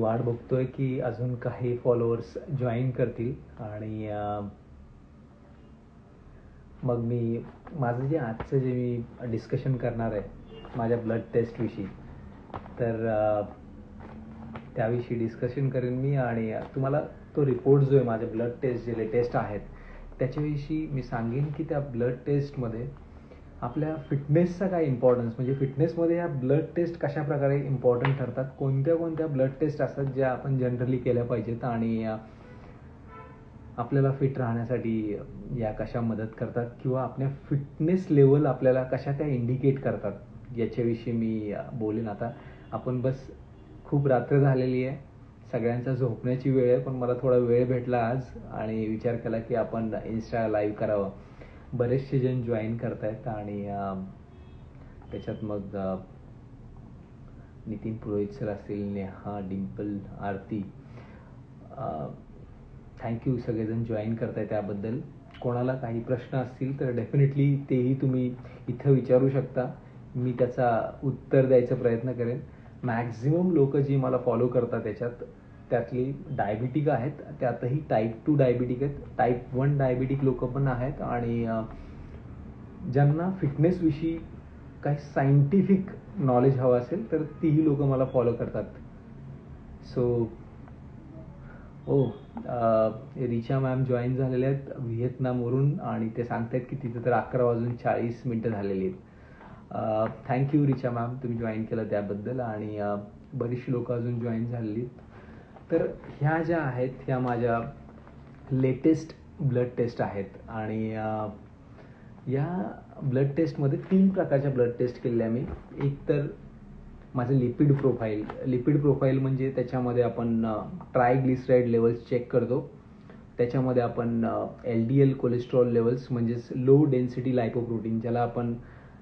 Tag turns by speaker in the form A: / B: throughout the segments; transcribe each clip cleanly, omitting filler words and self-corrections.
A: वाट बघतोय की अजून काही फॉलोअर्स जॉईन करतील आणि मग मी माझं जे आजचं जे मी डिस्कशन करणार आहे माझ्या ब्लड टेस्टविषयी, तर त्याविषयी डिस्कशन करेन मी. आणि तुम्हाला तो रिपोर्ट जो आहे माझे ब्लड टेस्ट जे लेटेस्ट आहेत त्याच्याविषयी मी सांगेन की त्या ब्लड टेस्टमध्ये आपल्या फिटनेसचा काय इम्पॉर्टन्स, म्हणजे फिटनेसमध्ये ह्या ब्लड टेस्ट कशा प्रकारे इम्पॉर्टंट ठरतात, कोणत्या कोणत्या ब्लड टेस्ट असतात ज्या आपण जनरली केल्या पाहिजेत आणि आपल्याला फिट राहण्यासाठी या कशा मदत करतात किंवा आपल्या फिटनेस लेवल आपल्याला कशा काय इंडिकेट करतात याच्याविषयी मी बोलेन. आता आपण बस खूप रात्र झालेली आहे, सगळ्यांचा झोपण्याची वेळ आहे, पण मला थोडा वेळ भेटला आज आणि विचार केला की आपण इन्स्टा लाईव्ह करावं. बरेचसे जण जॉईन करतायत आणि त्याच्यात मग नितीन पुरोहित सर असतील, नेहा, डिम्पल, आरती, थँक्यू सगळेजण जॉईन करताय त्याबद्दल. कोणाला काही प्रश्न असतील तर डेफिनेटली तेही तुम्ही इथं विचारू शकता, मी त्याचा उत्तर द्यायचा प्रयत्न करेन. मॅक्झिमम लोक जी मला फॉलो करतात त्यातली डायबिटिक आहेत, त्यातही टाईप 2 डायबिटिक आहेत, टाईप 1 डायबिटिक लोक पण आहेत आणि ज्यांना फिटनेसविषयी काही सायंटिफिक नॉलेज हवं असेल तर तीही लोक मला फॉलो करतात. सो रिचा मॅम जॉईन झालेल्या आहेत व्हिएतनामवरून आणि ते सांगतायत की तिथे तर 11:40 झालेली आहेत. थँक्यू रिचा मॅम, तुम्ही जॉईन केलं त्याबद्दल. आणि बरीचशी लोक अजून जॉईन झालेली. तर ह्या ज्या आहेत ह्या माझ्या लेटेस्ट ब्लड टेस्ट आहेत आणि या ब्लड टेस्टमध्ये 3 प्रकारच्या ब्लड टेस्ट केलेल्या मी. एक तर माझं लिपिड प्रोफाईल म्हणजे त्याच्यामध्ये आपण ट्रायग्लिसराईड लेवल्स चेक करतो, त्याच्यामध्ये आपण LDL कोलेस्ट्रॉल लेवल्स म्हणजेच लो डेन्सिटी लायपोप्रोटीन ज्याला आपण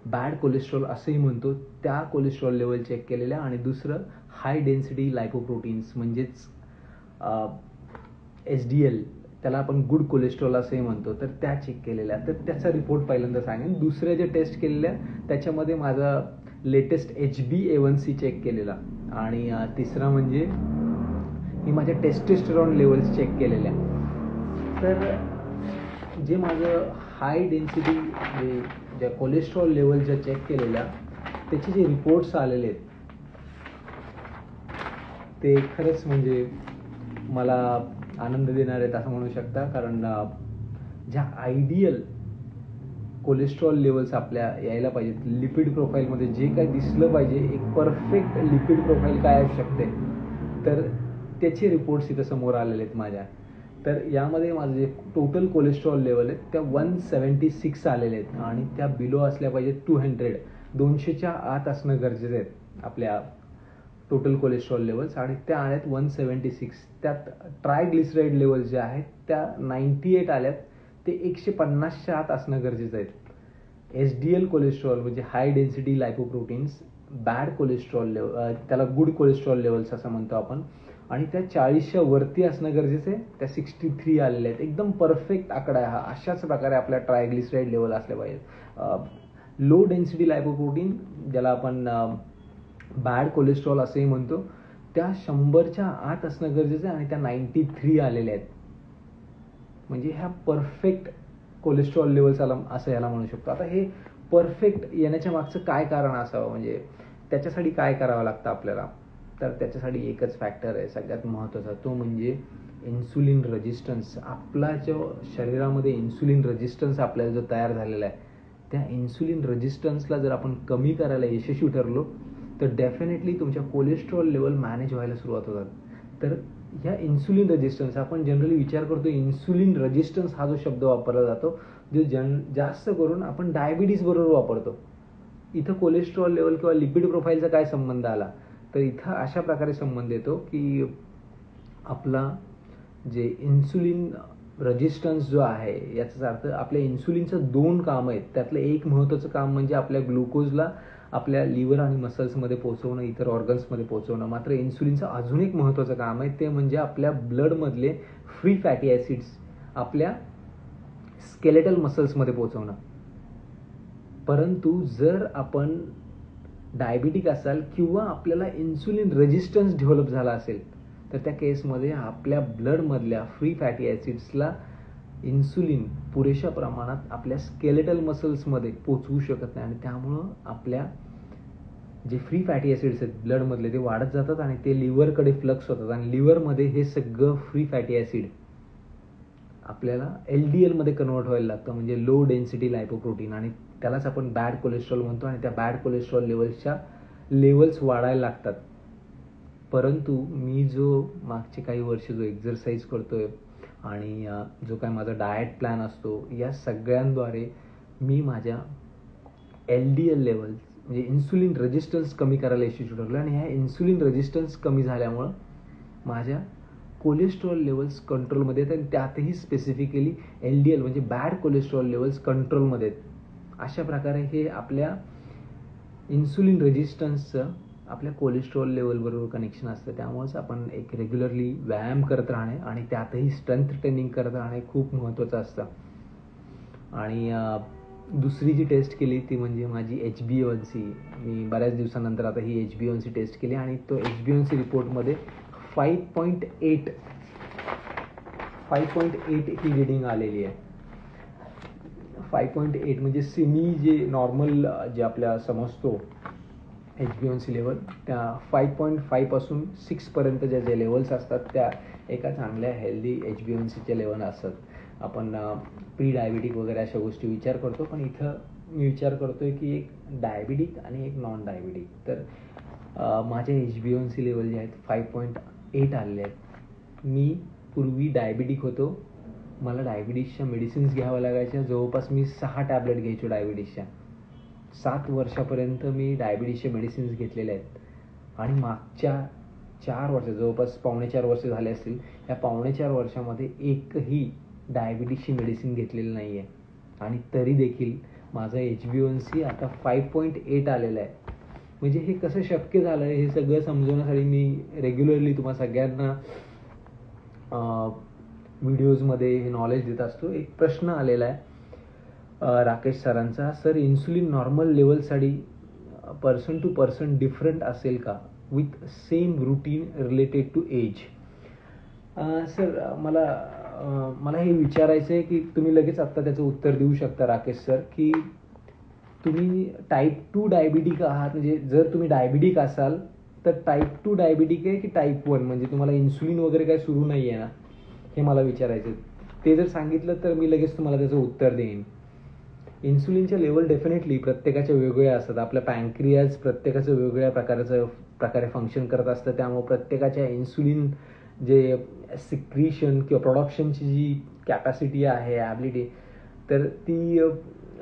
A: बॅड कोलेस्ट्रॉल असंही म्हणतो त्या कोलेस्ट्रॉल लेवल चेक केलेल्या, आणि दुसरं हाय डेन्सिटी लायपोप्रोटीन्स म्हणजेच HDL त्याला आपण गुड कोलेस्ट्रॉल असंही म्हणतो, तर त्या चेक केलेल्या. तर त्याचा रिपोर्ट पहिल्यांदा सांगेन. दुसऱ्या ज्या टेस्ट केलेल्या त्याच्यामध्ये माझा लेटेस्ट HbA1c चेक केलेला, आणि तिसरा म्हणजे मी माझ्या टेस्टोस्टेरॉन लेवल्स चेक केलेल्या. तर जे माझं हाय डेन्सिटी ज्या कोलेस्ट्रॉल लेवल ज्या चेक केलेल्या त्याचे जे रिपोर्ट्स आलेले आहेत ते खरंच म्हणजे मला आनंद देणार आहेत असं म्हणू शकता. कारण ज्या आयडियल कोलेस्ट्रॉल लेवल्स आपल्या यायला पाहिजेत लिपिड प्रोफाईलमध्ये, जे काय दिसलं पाहिजे एक परफेक्ट लिपिड प्रोफाईल काय असू शकते, तर त्याचे रिपोर्ट्स इथं समोर आलेले आहेत माझ्या. तर यामध्ये माझं जे टोटल कोलेस्ट्रॉल लेवल आहेत त्या 176 आलेले आहेत आणि त्या बिलो असल्या पाहिजेत 200, 200च्या आत असणं गरजेचं आहे आपल्या टोटल कोलेस्ट्रॉल लेवल्स, आणि त्या आल्यात 176. त्यात ट्रायग्लिसराईड लेवल जे आहेत त्या 98 आल्यात, ते 150च्या आत असणं गरजेचं आहे. HDL कोलेस्ट्रॉल म्हणजे high density लायपोप्रोटीन्स, bad cholesterol level त्याला गुड कोलेस्ट्रॉल लेवल्स असं म्हणतो आपण, आणि त्या 40च्या वरती असणं गरजेचं आहे. त्या 63 आलेल्या आहेत. एकदम परफेक्ट आकडा आहे हा. अशाच प्रकारे आपल्या ट्रायग्लिसराईड लेवल असल्या पाहिजेत. लो डेन्सिटी लायपोप्रोटीन ज्याला आपण बॅड कोलेस्ट्रॉल असंही म्हणतो, त्या 100च्या आत असणं गरजेचं आहे आणि त्या 93 आलेल्या आहेत. म्हणजे ह्या परफेक्ट कोलेस्ट्रॉल लेवल्स असं याला म्हणू शकतो. आता हे परफेक्ट येण्याच्या मागचं काय कारण असावं, म्हणजे त्याच्यासाठी काय करावं लागतं आपल्याला, तर त्याच्यासाठी एकच फॅक्टर आहे सगळ्यात महत्त्वाचा, तो म्हणजे इन्सुलिन रेजिस्टन्स. आपला जो शरीरामध्ये इन्सुलिन रेजिस्टन्स आपल्याला जो तयार झालेला आहे त्या इन्सुलिन रेजिस्टन्सला जर आपण कमी करायला यशस्वी ठरलो तर डेफिनेटली तुमच्या कोलेस्ट्रॉल लेवल मॅनेज व्हायला सुरुवात होतात. तर ह्या इन्सुलिन रेजिस्टन्स आपण जनरली विचार करतो, इन्सुलिन रेजिस्टन्स हा जो शब्द वापरला जातो जो जास्त करून आपण डायबिटीज बरोबर वापरतो. इथं कोलेस्ट्रॉल लेवल किंवा लिपिड प्रोफाईलचा काय संबंध आला, तर इथं अशा प्रकारे संबंध येतो की आपला जे इन्सुलिन रेजिस्टन्स जो आहे याचा अर्थ आपल्या इन्सुलिनचं 2 कामं आहेत. त्यातलं एक महत्त्वाचं काम म्हणजे आपल्या ग्लुकोजला आपल्या लिव्हर आणि मसल्समध्ये पोहोचवणं, इतर ऑर्गन्समध्ये पोहोचवणं. मात्र इन्सुलिनचं अजून एक महत्त्वाचं काम आहे, ते म्हणजे आपल्या ब्लडमधले फ्री फॅटी ॲसिड्स आपल्या स्केलेटल मसल्समध्ये पोहोचवणं. परंतु जर आपण डायबिटिक असाल किंवा आपल्याला इन्सुलिन रेजिस्टन्स डेव्हलप झाला असेल तर त्या केसमध्ये आपल्या ब्लडमधल्या फ्री फॅटी ॲसिड्सला इन्सुलिन पुरेशा प्रमाणात आपल्या स्केलेटल मसल्समध्ये पोचवू शकत नाही, आणि त्यामुळं आपल्या जे फ्री फॅटी ॲसिड्स आहेत ब्लडमधले ते वाढत जातात आणि ते लिव्हरकडे फ्लक्स होतात, आणि लिव्हरमध्ये हे सगळं फ्री फॅटी ॲसिड आपल्याला LDL मध्ये कन्वर्ट व्हायला लागतं, म्हणजे लो डेन्सिटी लायपोप्रोटीन, आणि त्यालाच आपण बॅड कोलेस्ट्रॉल म्हणतो. आणि त्या बॅड कोलेस्ट्रॉल लेवल्स वाढायला लागतात. परंतु मी जो मागचे काही वर्ष जो एक्झरसाईज करतोय आणि जो काय माझा डाएट प्लॅन असतो, या सगळ्यांद्वारे मी माझ्या LDL लेवल्स म्हणजे इन्सुलिन रेजिस्टन्स कमी करायला यशस्वी ठरलो, आणि ह्या इन्सुलिन रेजिस्टन्स कमी झाल्यामुळं माझ्या कोलेस्ट्रॉल लेवल्स कंट्रोलमध्ये आहेत, आणि त्यातही स्पेसिफिकली LDL म्हणजे बॅड कोलेस्ट्रॉल लेवल्स कंट्रोलमध्ये आहेत. अशा प्रकारे हे आपल्या इन्सुलिन रेजिस्टन्सचं आपल्या कोलेस्ट्रॉल लेवलबरोबर कनेक्शन असतं. त्यामुळेच आपण एक रेग्युलरली व्यायाम करत राहणे आणि त्यातही स्ट्रेंथ ट्रेनिंग करत राहणे खूप महत्त्वाचं असतं. आणि दुसरी जी टेस्ट केली ती म्हणजे माझी HbA1c. मी बऱ्याच दिवसानंतर आता ही HbA1c टेस्ट केली, आणि तो HbA1c रिपोर्टमध्ये 5.8 ही रिडिंग आलेली आहे. 5.8 म्हणजे सेमी जे नॉर्मल जे आपल्या समजतो HbA1c लेवल, त्या 5.5 पासून 6 पर्यंत ज्या लेवल्स असतात त्या एका चांगल्या हेल्दी HbA1cच्या लेवल असतात. आपण प्री डायबिटिक वगैरे अशा गोष्टी विचार करतो, पण इथं मी विचार करतोय की एक डायबिटिक आणि एक नॉन डायबिटिक. तर माझे HbA1c लेवल जे आहेत 5.8 आलेले आहेत. मी पूर्वी डायबिटिक होतो, मला डायबिटीसच्या मेडिसिन्स घ्याव्या लागायच्या. जवळपास मी 6 टॅबलेट घ्यायचो डायबिटीसच्या. 7 वर्षापर्यंत मी डायबिटीसचे मेडिसिन्स घेतलेले आहेत, आणि मागच्या 4 वर्ष जवळपास 4.25 वर्ष झाले असतील. या 4.25 वर्षामध्ये एकही डायबिटीसची मेडिसिन घेतलेली नाही आहे, आणि तरी देखील माझा HbA1c आता 5.8 आलेला आहे. म्हणजे हे कसं शक्य झालं हे सगळं समजवण्यासाठी मी रेग्युलरली तुम्हा सगळ्यांना व्हिडिओजमध्ये हे नॉलेज देत असतो. एक प्रश्न आलेला आहे राकेश सरांचा, सर इन्सुलिन नॉर्मल लेवलसाठी पर्सन टू पर्सन डिफरंट असेल का with same routine related to age? Sir मला हे विचारायचं आहे की तुम्ही लगेच आत्ता त्याचं उत्तर देऊ शकता राकेश सर, की तुम्ही टाईप 2 डायबिटिक आहात. म्हणजे जर तुम्ही डायबिटिक असाल तर टाईप 2 डायबिटिक आहे की टाईप 1, म्हणजे तुम्हाला इन्सुलिन वगैरे काही सुरू नाही आहे ना, हे मला विचारायचं. ते जर सांगितलं तर मी लगेच तुम्हाला त्याचं उत्तर देईन. इन्सुलिनच्या लेवल डेफिनेटली प्रत्येकाच्या वेगवेगळ्या असतात. आपल्या पॅन्क्रियाज प्रत्येकाचं वेगवेगळ्या प्रकारे फंक्शन करत असतं. त्यामुळे प्रत्येकाच्या इन्सुलिन जे सिक्रीशन किंवा प्रोडक्शनची जी कॅपॅसिटी आहे, ॲबिलिटी, तर ती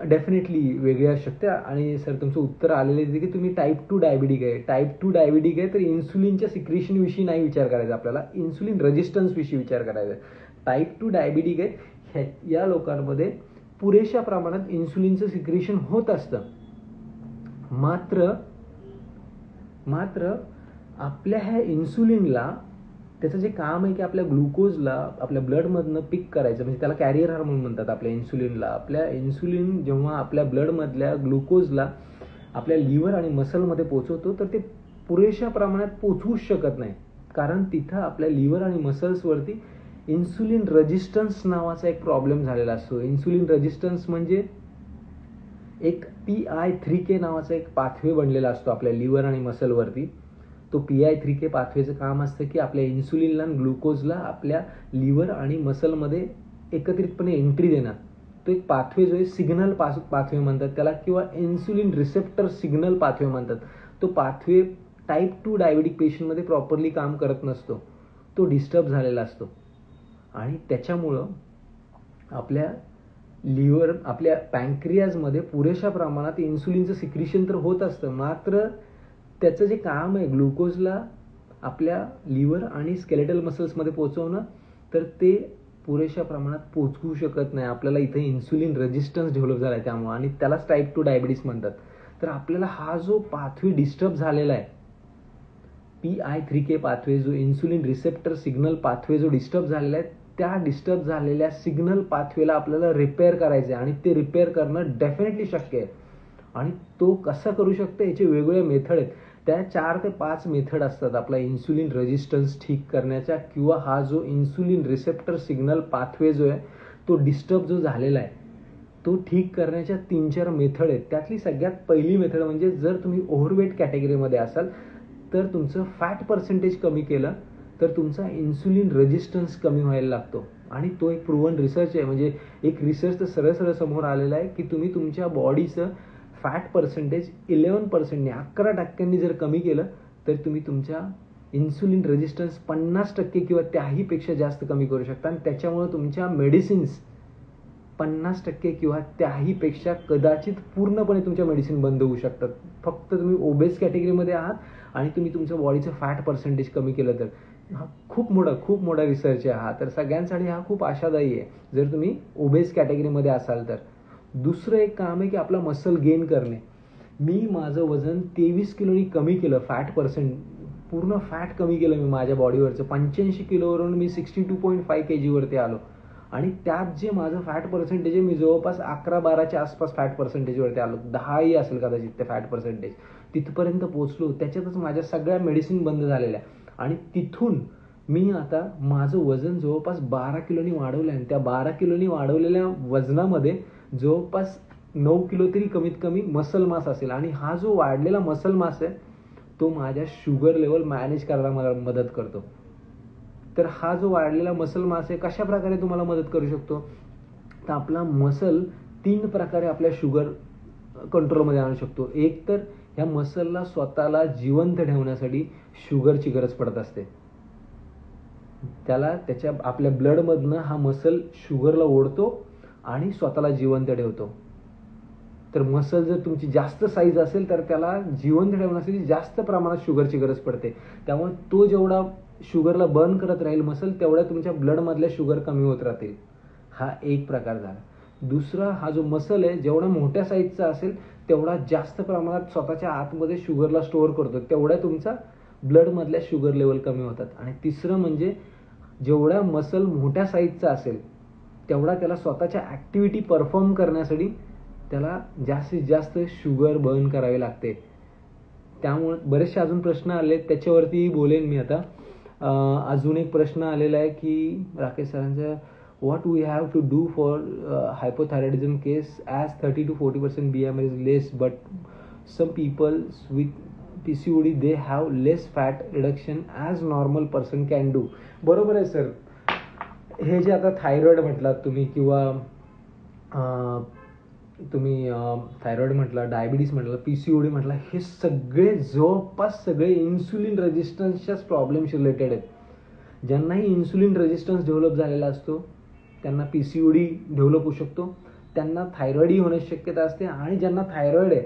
A: डेफिनेटली वेगळी असू शकते. आणि सर तुमचं उत्तर आलेलं आहे की तुम्ही टाईप 2 डायबिटिक आहे. टाईप 2 डायबिटिक आहे तर इन्सुलिनच्या सिक्रेशनविषयी नाही विचार करायचा आपल्याला, इन्सुलिन रेजिस्टन्सविषयी विचार करायचा. टाईप 2 डायबिटिक आहे या लोकांमध्ये पुरेशा प्रमाणात इन्सुलिनचं सिक्रेशन होत असतं. मात्र आपल्या ह्या इन्सुलिनला त्याचं जे काम आहे की आपल्या ग्लुकोजला आपल्या ब्लडमधनं पिक करायचं, म्हणजे त्याला कॅरियर हार्मोन म्हणतात आपल्या इन्सुलिनला. आपल्या इन्सुलिन जेव्हा आपल्या ब्लडमधल्या ग्लुकोजला आपल्या लिव्हर आणि मसलमध्ये पोचवतो तर ते पुरेशा प्रमाणात पोचवूच शकत नाही, कारण तिथं आपल्या लिव्हर आणि मसल्सवरती इन्सुलिन रेजिस्टन्स नावाचा एक प्रॉब्लेम झालेला असतो. इन्सुलिन रेजिस्टन्स म्हणजे एक PI3K नावाचा एक पाथवे बनलेला असतो आपल्या लिव्हर आणि मसलवरती. तो PI3K पाथवेचं काम असतं की आपल्या इन्सुलिनला आणि ग्लुकोजला आपल्या लिव्हर आणि मसलमध्ये एकत्रितपणे एंट्री देणं. तो एक पाथवे जो आहे सिग्नल पाथवे म्हणतात त्याला, किंवा इन्सुलिन रिसेप्टर सिग्नल पाथवे म्हणतात. तो पाथवे टाईप 2 डायबिटिक पेशंटमध्ये प्रॉपरली काम करत नसतो, तो डिस्टर्ब झालेला असतो. आणि त्याच्यामुळं आपल्या लिव्हर आपल्या पॅन्क्रियाजमध्ये पुरेशा प्रमाणात इन्सुलिनचं सिक्रेशन तर होत असतं, मात्र त्याचं जे काम आहे ग्लुकोजला आपल्या लिव्हर आणि स्केलेटल मसल्समध्ये पोहोचवणं, तर ते पुरेशा प्रमाणात पोहोचवू शकत नाही. आपल्याला इथे इन्सुलिन रेजिस्टन्स डेव्हलप झाला आहे त्यामुळे, आणि त्यालाच टाईप 2 डायबिटीस म्हणतात. तर आपल्याला हा जो पाथवे डिस्टर्ब झालेला आहे PI3K पाथवे, जो इन्सुलिन रिसेप्टर सिग्नल पाथवे जो डिस्टर्ब झालेला आहे, त्या डिस्टर्ब झालेल्या सिग्नल पाथवेला आपल्याला रिपेअर करायचं आहे, आणि ते रिपेअर करणं डेफिनेटली शक्य आहे. आणि तो कसा करू शकतो याचे वेगवेगळे मेथड आहेत. त्या 4 ते 5 मेथड असतात आपला इन्सुलिन रेजिस्टन्स ठीक करण्याच्या, किंवा हा जो इन्सुलिन रिसेप्टर सिग्नल पाथवे जो आहे तो डिस्टर्ब जो झालेला आहे तो ठीक करण्याच्या 3-4 मेथड आहेत. त्यातली सगळ्यात पहिली मेथड म्हणजे जर तुम्ही ओव्हरवेट कॅटेगरीमध्ये असाल तर तुमचं फॅट पर्सेंटेज कमी केलं तर तुमचा इन्सुलिन रेजिस्टन्स कमी व्हायला लागतो. आणि तो एक प्रूव्हन रिसर्च आहे, म्हणजे एक रिसर्च तर सरळ सरळ समोर आलेला आहे की तुम्ही तुमच्या बॉडीचं फॅट पर्सेंटेज 11%, 11% जर कमी केलं तर तुम्ही तुमच्या इन्सुलिन रेजिस्टन्स 50% किंवा त्याहीपेक्षा जास्त कमी करू शकता. आणि त्याच्यामुळे तुमच्या मेडिसिन्स 50% किंवा त्याहीपेक्षा कदाचित पूर्णपणे तुमच्या मेडिसिन बंद होऊ शकतात. फक्त तुम्ही ओबेस कॅटेगरीमध्ये आहात आणि तुम्ही तुमच्या बॉडीचं फॅट पर्सेंटेज कमी केलं तर. हा खूप मोठा रिसर्च आहे हा, तर सगळ्यांसाठी हा खूप आशादायी आहे जर तुम्ही ओबेस कॅटेगरीमध्ये असाल तर. दुसरं एक काम आहे की आपला मसल गेन करणे. मी माझं वजन 23 किलोनी कमी केलं, पूर्ण फॅट कमी केलं मी माझ्या बॉडीवरचं. 85 किलोवरून मी 62.5 kg वरती आलो. आणि त्यात जे माझं फॅट पर्सेंटेज आहे, मी जवळपास 11-12च्या आसपास फॅट पर्सेंटेजवरती आलो. 10ही असेल कदाचित ते फॅट पर्सेंटेज. तिथपर्यंत पोहोचलो. त्याच्यातच माझ्या सगळ्या मेडिसिन बंद झालेल्या. आणि तिथून मी आता माझं वजन जवळपास 12 किलोनी वाढवलं आहे. त्या 12 किलोनी वाढवलेल्या वजनामध्ये जवळपास 9 किलो तरी कमीत कमी मसल मास असेल. आणि हा जो वाढलेला मसल मास आहे तो माझ्या शुगर लेवल मॅनेज करायला मला मदत करतो. तर हा जो वाढलेला मसल मास आहे कशा प्रकारे तुम्हाला मदत करू शकतो, तर आपला मसल 3 प्रकारे आपल्या शुगर कंट्रोलमध्ये आणू शकतो. एक तर ह्या मसलला स्वतःला जिवंत ठेवण्यासाठी शुगरची गरज पडत असते. त्याला आपल्या ब्लडमधनं हा मसल शुगरला ओढतो आणि स्वतःला जिवंत ठेवतो. तर मसल जर तुमची जास्त साईज असेल तर त्याला जिवंत ठेवण्यासाठी जास्त प्रमाणात शुगरची गरज पडते. त्यामुळे तो जेवढा शुगरला बर्न करत राहील मसल, तेवढ्या तुमच्या ब्लडमधल्या शुगर कमी होत राहतील. हा एक प्रकार झाला. दुसरा, हा जो मसल आहे जेवढा मोठ्या साईजचा असेल तेवढा जास्त प्रमाणात स्वतःच्या आतमध्ये शुगरला स्टोअर करतो, तेवढ्या तुमचा ब्लडमधल्या शुगर लेवल कमी होतात. आणि तिसरं म्हणजे जेवढा मसल मोठ्या साईजचा असेल तेवढा त्याला स्वतःच्या ॲक्टिव्हिटी परफॉर्म करण्यासाठी त्याला जास्तीत जास्त शुगर बर्न करावी लागते. त्यामुळे बरेचसे अजून प्रश्न आले, त्याच्यावरती बोलेन मी आता. अजून एक प्रश्न आलेला आहे की राकेश सरांचा, what we have to do for hypothyroidism case as 30 to 40% BMI is less, but some people with PCOD they have less fat reduction as normal person can do. बरोबर आहे सर. हे जे आता थायरॉइड म्हटलात तुम्ही, किंवा तुम्ही थायरॉइड म्हटला, डायबिटीस म्हटलं, PCOD म्हटला, हे सगळे जवळपास सगळे इन्सुलिन रेजिस्टन्सच्याच प्रॉब्लेम्स रिलेटेड आहेत. ज्यांनाही इन्सुलिन रेजिस्टन्स डेव्हलप झालेला असतो त्यांना PCOD डेव्हलप होऊ शकतो, त्यांना थायरॉइडही होण्याची शक्यता असते. आणि ज्यांना थायरॉइड आहे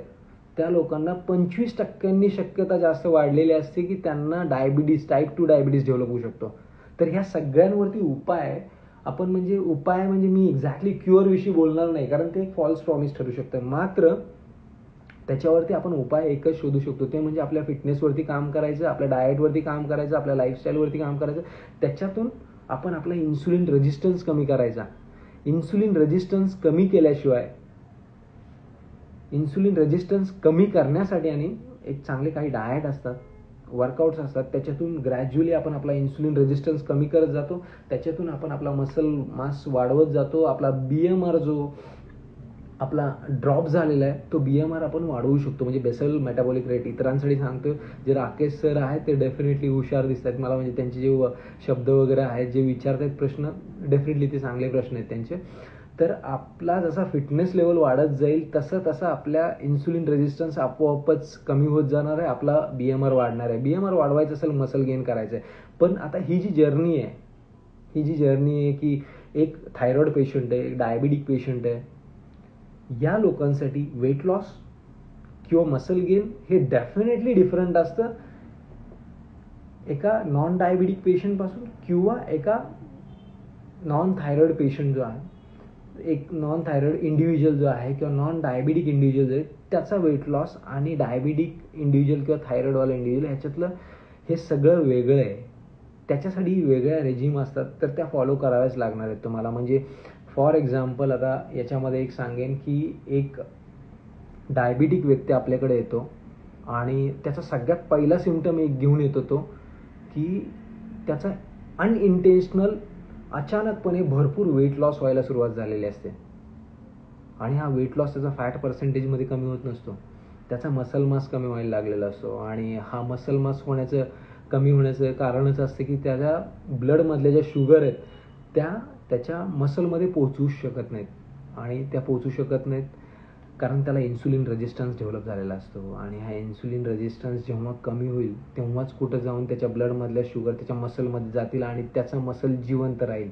A: त्या लोकांना 25% शक्यता जास्त वाढलेली असते की त्यांना डायबिटीस, टाईप 2 डायबिटीस डेव्हलप होऊ शकतो. तर ह्या सगळ्यांवरती उपाय आपण, म्हणजे उपाय म्हणजे मी एक्झॅक्टली क्युअरविषयी बोलणार नाही कारण ते फॉल्स प्रॉमिस ठरू शकतं. मात्र त्याच्यावरती आपण उपाय एकच शोधू शकतो, ते म्हणजे आपल्या फिटनेसवरती काम करायचं, आपल्या डाएटवरती काम करायचं, आपल्या लाईफस्टाईलवरती काम करायचं. त्याच्यातून आपण आपला इन्सुलिन रेजिस्टन्स कमी करायचा. इन्सुलिन रेजिस्टन्स कमी केल्याशिवाय, इन्सुलिन रेजिस्टन्स कमी करण्यासाठी आणि एक चांगले काही डाएट असतात, वर्कआउट्स असतात, त्याच्यातून ग्रॅज्युअली आपण आपला इन्सुलिन रेजिस्टन्स कमी करत जातो. त्याच्यातून आपण आपला मसल मास वाढवत जातो. आपला BMR जो आपला ड्रॉप झालेला आहे तो BMR आपण वाढवू शकतो, म्हणजे बेसल मेटाबॉलिक रेट. इतरांसाठी सांगतो, जे राकेश सर आहेत ते डेफिनेटली हुशार दिसत आहेत मला, म्हणजे त्यांचे जे शब्द वगैरे आहेत, जे विचारत आहेत प्रश्न, डेफिनेटली ते चांगले प्रश्न आहेत त्यांचे. तर आपला जसा फिटनेस लेवल वाढत जाईल तसं आपल्या इन्सुलिन रेजिस्टन्स आपोआपच कमी होत जाणार आहे, आपला BMR वाढणार आहे. BMR वाढवायचं असेल, मसल गेन करायचं आहे. पण आता ही जी जर्नी आहे की एक थायरॉइड पेशंट आहे, एक डायबिटिक पेशंट आहे, या लोकांसाठी वेट लॉस किंवा मसल गेन हे डेफिनेटली डिफरंट असतं एका नॉन डायबिटिक पेशंटपासून किंवा एका नॉन थायरॉइड पेशंट जो आहे, एक नॉन थायरॉइड इंडिव्हिज्युअल जो आहे किंवा नॉन डायबिटिक इंडिव्हिज्युअल जो आहे त्याचा वेट लॉस आणि डायबिटिक इंडिव्हिज्युअल किंवा थायरॉइडवाला इंडिव्हिज्युअल ह्याच्यातलं हे सगळं वेगळं आहे. त्याच्यासाठी वेगळ्या रेजिम असतात, तर त्या फॉलो कराव्याच लागणार आहेत तुम्हाला. म्हणजे फॉर एक्झाम्पल आता याच्यामध्ये एक सांगेन की एक डायबिटिक व्यक्ती आपल्याकडे येतो आणि त्याचा सगळ्यात पहिला सिम्पटम एक घेऊन येतो तो की त्याचा अनइंटेन्शनल अचानकपणे भरपूर वेट लॉस व्हायला सुरुवात झालेली असते. आणि हा वेट लॉस त्याचा फॅट पर्सेंटेजमध्ये कमी होत नसतो, त्याचा मसल मास कमी व्हायला लागलेला असतो. आणि हा मसल मास कमी होण्याचं कारणच असतं की त्याच्या ब्लडमधल्या ज्या शुगर आहेत त्या त्याच्या मसलमध्ये पोचूच शकत नाहीत. आणि त्या पोचू शकत नाहीत कारण त्याला इन्सुलिन रेजिस्टन्स डेव्हलप झालेला असतो. आणि हा इन्सुलिन रेजिस्टन्स जेव्हा कमी होईल तेव्हाच कुठं जाऊन त्याच्या ब्लडमधल्या शुगर त्याच्या मसलमध्ये जातील आणि त्याचा मसल जिवंत राहील.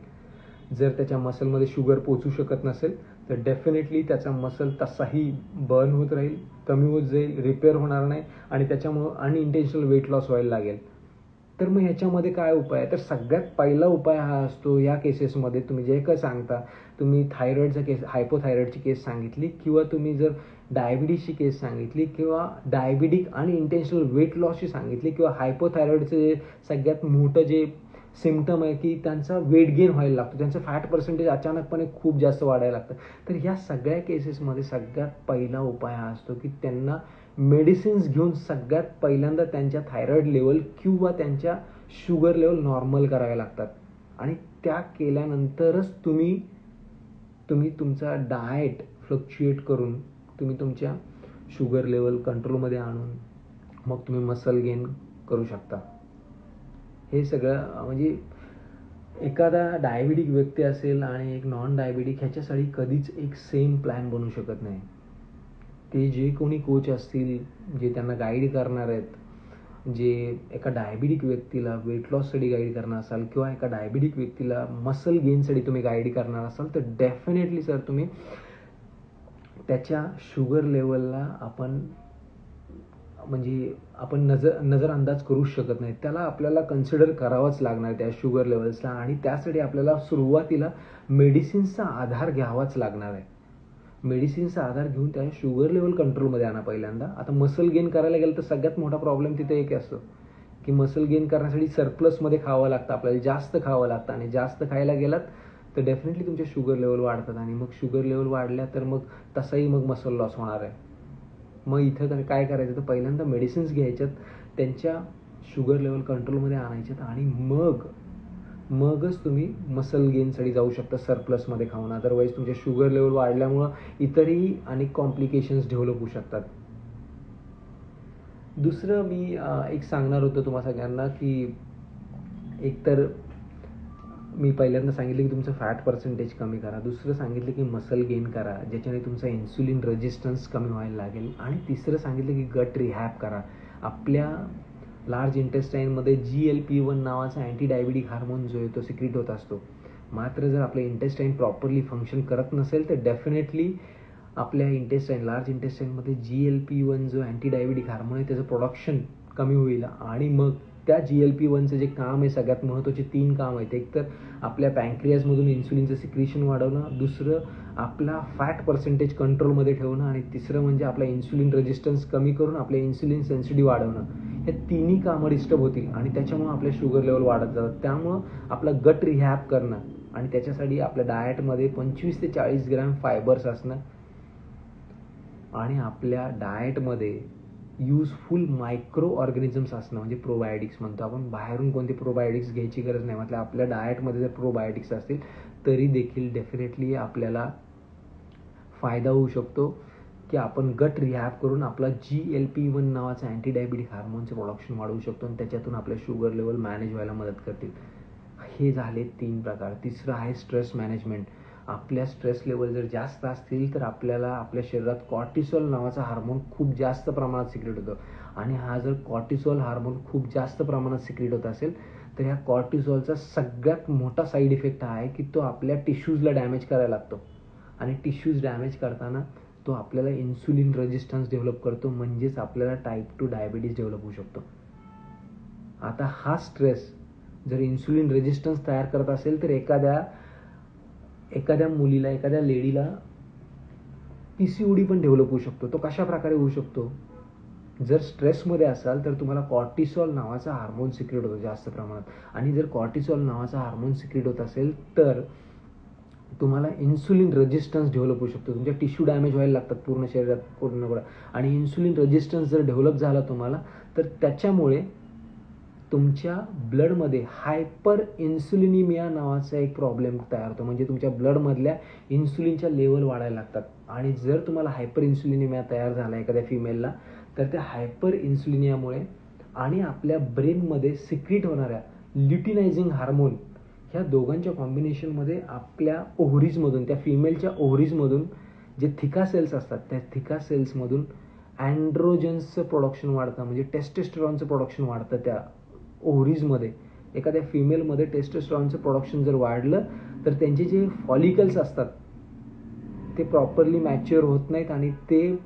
A: जर त्याच्या मसलमध्ये शुगर पोचू शकत नसेल तर डेफिनेटली त्याचा मसल तसाही बर्न होत राहील, कमी होत जाईल, रिपेअर होणार नाही आणि त्याच्यामुळं अनइंटेन्शनल वेट लॉस व्हायला लागेल. तर मग ह्याच्यामध्ये काय उपाय आहे? तर सगळ्यात पहिला उपाय हा असतो या केसेसमध्ये, तुम्ही जे काय सांगता, तुम्ही थायरॉइडचा केस, हायपोथायरॉइडची केस सांगितली किंवा तुम्ही जर डायबिटीसची केस सांगितली किंवा डायबिटिक आणि इंटेन्शनल वेट लॉसची सांगितली किंवा हायपोथायरॉइडचं जे सगळ्यात मोठं जे सिम्पटम आहे की त्यांचा वेट गेन व्हायला लागतो, त्यांचं फॅट पर्सेंटेज अचानकपणे खूप जास्त वाढायला लागतं. तर ह्या सगळ्या केसेसमध्ये सगळ्यात पहिला उपाय हा असतो की त्यांना मेडिसिन्स घेऊन सगळ्यात पहिल्यांदा त्यांच्या थायरॉइड लेवल किंवा त्यांच्या शुगर लेवल नॉर्मल करावे लागतात. आणि त्या केल्यानंतरच तुम्ही तुमचा डाएट फ्लक्च्युएट करून तुम्ही तुमच्या शुगर लेवल कंट्रोलमध्ये आणून मग तुम्ही मसल गेन करू शकता. हे सगळं म्हणजे एखादा डायबिटिक व्यक्ती असेल आणि एक नॉन डायबिटिक ह्याच्यासाठी कधीच एक सेम प्लॅन बनू शकत नाही. ते जे कोणी कोच असतील जे त्यांना गाईड करणार आहेत, जे एका डायबिटिक व्यक्तीला वेट लॉससाठी गाईड करणार असाल किंवा एका डायबिटिक व्यक्तीला मसल गेनसाठी तुम्ही गाईड करणार असाल तर डेफिनेटली सर तुम्ही त्याच्या शुगर लेवलला आपण नजर अंदाज करूच शकत नाही. त्याला आपल्याला कन्सिडर करावंच लागणार त्या शुगर लेवल्सला आणि त्यासाठी आपल्याला सुरुवातीला मेडिसिन्सचा आधार घ्यावाच लागणार आहे. मेडिसिन्सचा आधार घेऊन त्या शुगर लेवल कंट्रोलमध्ये आणा पहिल्यांदा. आता मसल गेन करायला गेलं तर सगळ्यात मोठा प्रॉब्लेम तिथे एक असतो की मसल गेन करण्यासाठी सरप्लसमध्ये खावं लागतं, आपल्याला जास्त खावं लागतं आणि जास्त खायला गेलात तर डेफिनेटली तुमचे शुगर लेवल वाढतात आणि मग शुगर लेवल वाढल्या तर मग तसाही मग मसल लॉस होणार आहे. मग इथं काय करायचं तर पहिल्यांदा मेडिसिन्स घ्यायच्यात, त्यांच्या शुगर लेवल कंट्रोलमध्ये आणायच्यात आणि मगच तुम्ही मसल गेनसाठी जाऊ शकता सरप्लसमध्ये खाऊन. अदरवाईज तुमच्या शुगर लेवल वाढल्यामुळं इतरही अनेक कॉम्प्लिकेशन्स डेव्हलप होऊ शकतात. दुसरं मी एक सांगणार होतो तुम्हा सगळ्यांना की एकतर मी पहिल्यांदा सांगितलं की तुमचं फॅट पर्सेंटेज कमी करा, दुसरं सांगितलं की मसल गेन करा ज्याच्याने तुमचा इन्सुलिन रेजिस्टन्स कमी व्हायला लागेल आणि तिसरं सांगितलं की गट रिहॅब करा. आपल्या लार्ज इंटेस्टाईनमध्ये GLP-1 नावाचा अँटी डायबिटिक हार्मोन जो आहे तो सिक्रीट होत असतो. मात्र जर आपलं इंटेस्टाईन प्रॉपरली फंक्शन करत नसेल तर डेफिनेटली आपल्या लार्ज इंटेस्टाईनमध्ये GLP-1 जो अँटी डायबिटिक हार्मोन आहे त्याचं प्रोडक्शन कमी होईल आणि मग त्या GLP-1चं जे काम आहे, सगळ्यात महत्त्वाचे 3 काम आहेत. एक तर आपल्या पॅन्क्रियाजमधून इन्सुलिनचं सिक्रेशन वाढवणं, दुसरं आपला फॅट पर्सेंटेज कंट्रोलमध्ये ठेवणं आणि तिसरं म्हणजे आपला इन्सुलिन रेजिस्टन्स कमी करून आपल्या इन्सुलिन सेन्सिटिव्ह वाढवणं. हे तिन्ही कामं डिस्टर्ब होतील आणि त्याच्यामुळं आपले शुगर लेवल वाढत जातात. त्यामुळं आपला गट रिहॅब करणं आणि त्याच्यासाठी आपल्या डाएटमध्ये 25 ते 40 ग्रॅम फायबर्स असणं आणि आपल्या डाएटमध्ये युजफुल मायक्रो ऑर्गॅनिझम्स असणं म्हणजे प्रोबायोटिक्स म्हणतो आपण. बाहेरून कोणते प्रोबायोटिक्स घ्यायची गरज नाही. मतलब आपल्या डाएटमध्ये जर प्रोबायोटिक्स असतील तरी देखील डेफिनेटली आपल्याला फायदा होऊ शकतो की आपण गट रिहॅब करून आपला GLP-1 नावाचा अँटी डायबिटिक हार्मोनचं प्रोडक्शन वाढवू शकतो आणि त्याच्यातून आपल्या शुगर लेवल मॅनेज व्हायला मदत करतील. हे झाले 3 प्रकार. तिसरं आहे स्ट्रेस मॅनेजमेंट. आपल्या स्ट्रेस लेवल जर जास्त असतील तर आपल्याला आपल्या शरीरात कॉर्टिसॉल नावाचा हार्मोन खूप जास्त प्रमाणात सिक्रेट होतो आणि हा जर कॉर्टिसॉल हार्मोन खूप जास्त प्रमाणात सिक्रेट होत असेल तर ह्या कॉर्टिसॉलचा सगळ्यात मोठा साईड इफेक्ट हा आहे की तो आपल्या टिश्यूजला डॅमेज करायला लागतो आणि टिश्यूज डॅमेज करताना तो आपल्याला इन्सुलिन रेजिस्टन्स डेव्हलप करतो, म्हणजेच आपल्याला टाईप 2 डायबिटीज डेव्हलप होऊ शकतो. आता हा स्ट्रेस जर इन्सुलिन रेजिस्टन्स तयार करत असेल तर एखाद्या मुलीला, एखाद्या लेडीला PCOD पण डेव्हलप होऊ शकतो. तो कशा प्रकारे होऊ शकतो? जर स्ट्रेसमध्ये असाल तर तुम्हाला कॉर्टिसॉल नावाचा हार्मोन सिक्रेट होतो जास्त प्रमाणात आणि जर कॉर्टिसॉल नावाचा हार्मोन सिक्रेट होत असेल तर तुम्हाला इन्सुलिन रेजिस्टन्स डेव्हलप होऊ शकतो. तुमच्या टिश्यू डॅमेज व्हायला लागतात पूर्ण शरीरात पूर्ण. आणि इन्सुलिन रेजिस्टन्स जर डेव्हलप झाला तुम्हाला, तर त्याच्यामुळे तुमच्या ब्लडमध्ये हायपर इन्सुलिनिमिया नावाचा एक प्रॉब्लेम तयार होतो. म्हणजे तुमच्या ब्लडमधल्या इन्सुलिनच्या लेवल वाढायला लागतात. आणि जर तुम्हाला हायपर इन्सुलिनिमिया तयार झाला एखाद्या फिमेलला, तर त्या हायपर इन्सुलिनियामुळे आणि आपल्या ब्रेनमध्ये सिक्रीट होणाऱ्या ल्युटिनायझिंग हार्मोन, ह्या दोघांच्या कॉम्बिनेशनमध्ये आपल्या ओव्हरीजमधून, त्या फिमेलच्या ओव्हरीजमधून जे थिका सेल्स असतात, त्या थिका सेल्समधून अँड्रोजन्सचं प्रोडक्शन वाढतं. म्हणजे टेस्टोस्टेरॉनचं प्रोडक्शन वाढतं त्या ओव्हरीजमध्ये. एखाद्या फिमेलमध्ये टेस्टोस्टेरॉनचं प्रोडक्शन जर वाढलं, तर त्यांचे जे फॉलिकल्स असतात ते प्रॉपरली मॅच्युअर होत नाहीत. आणि ते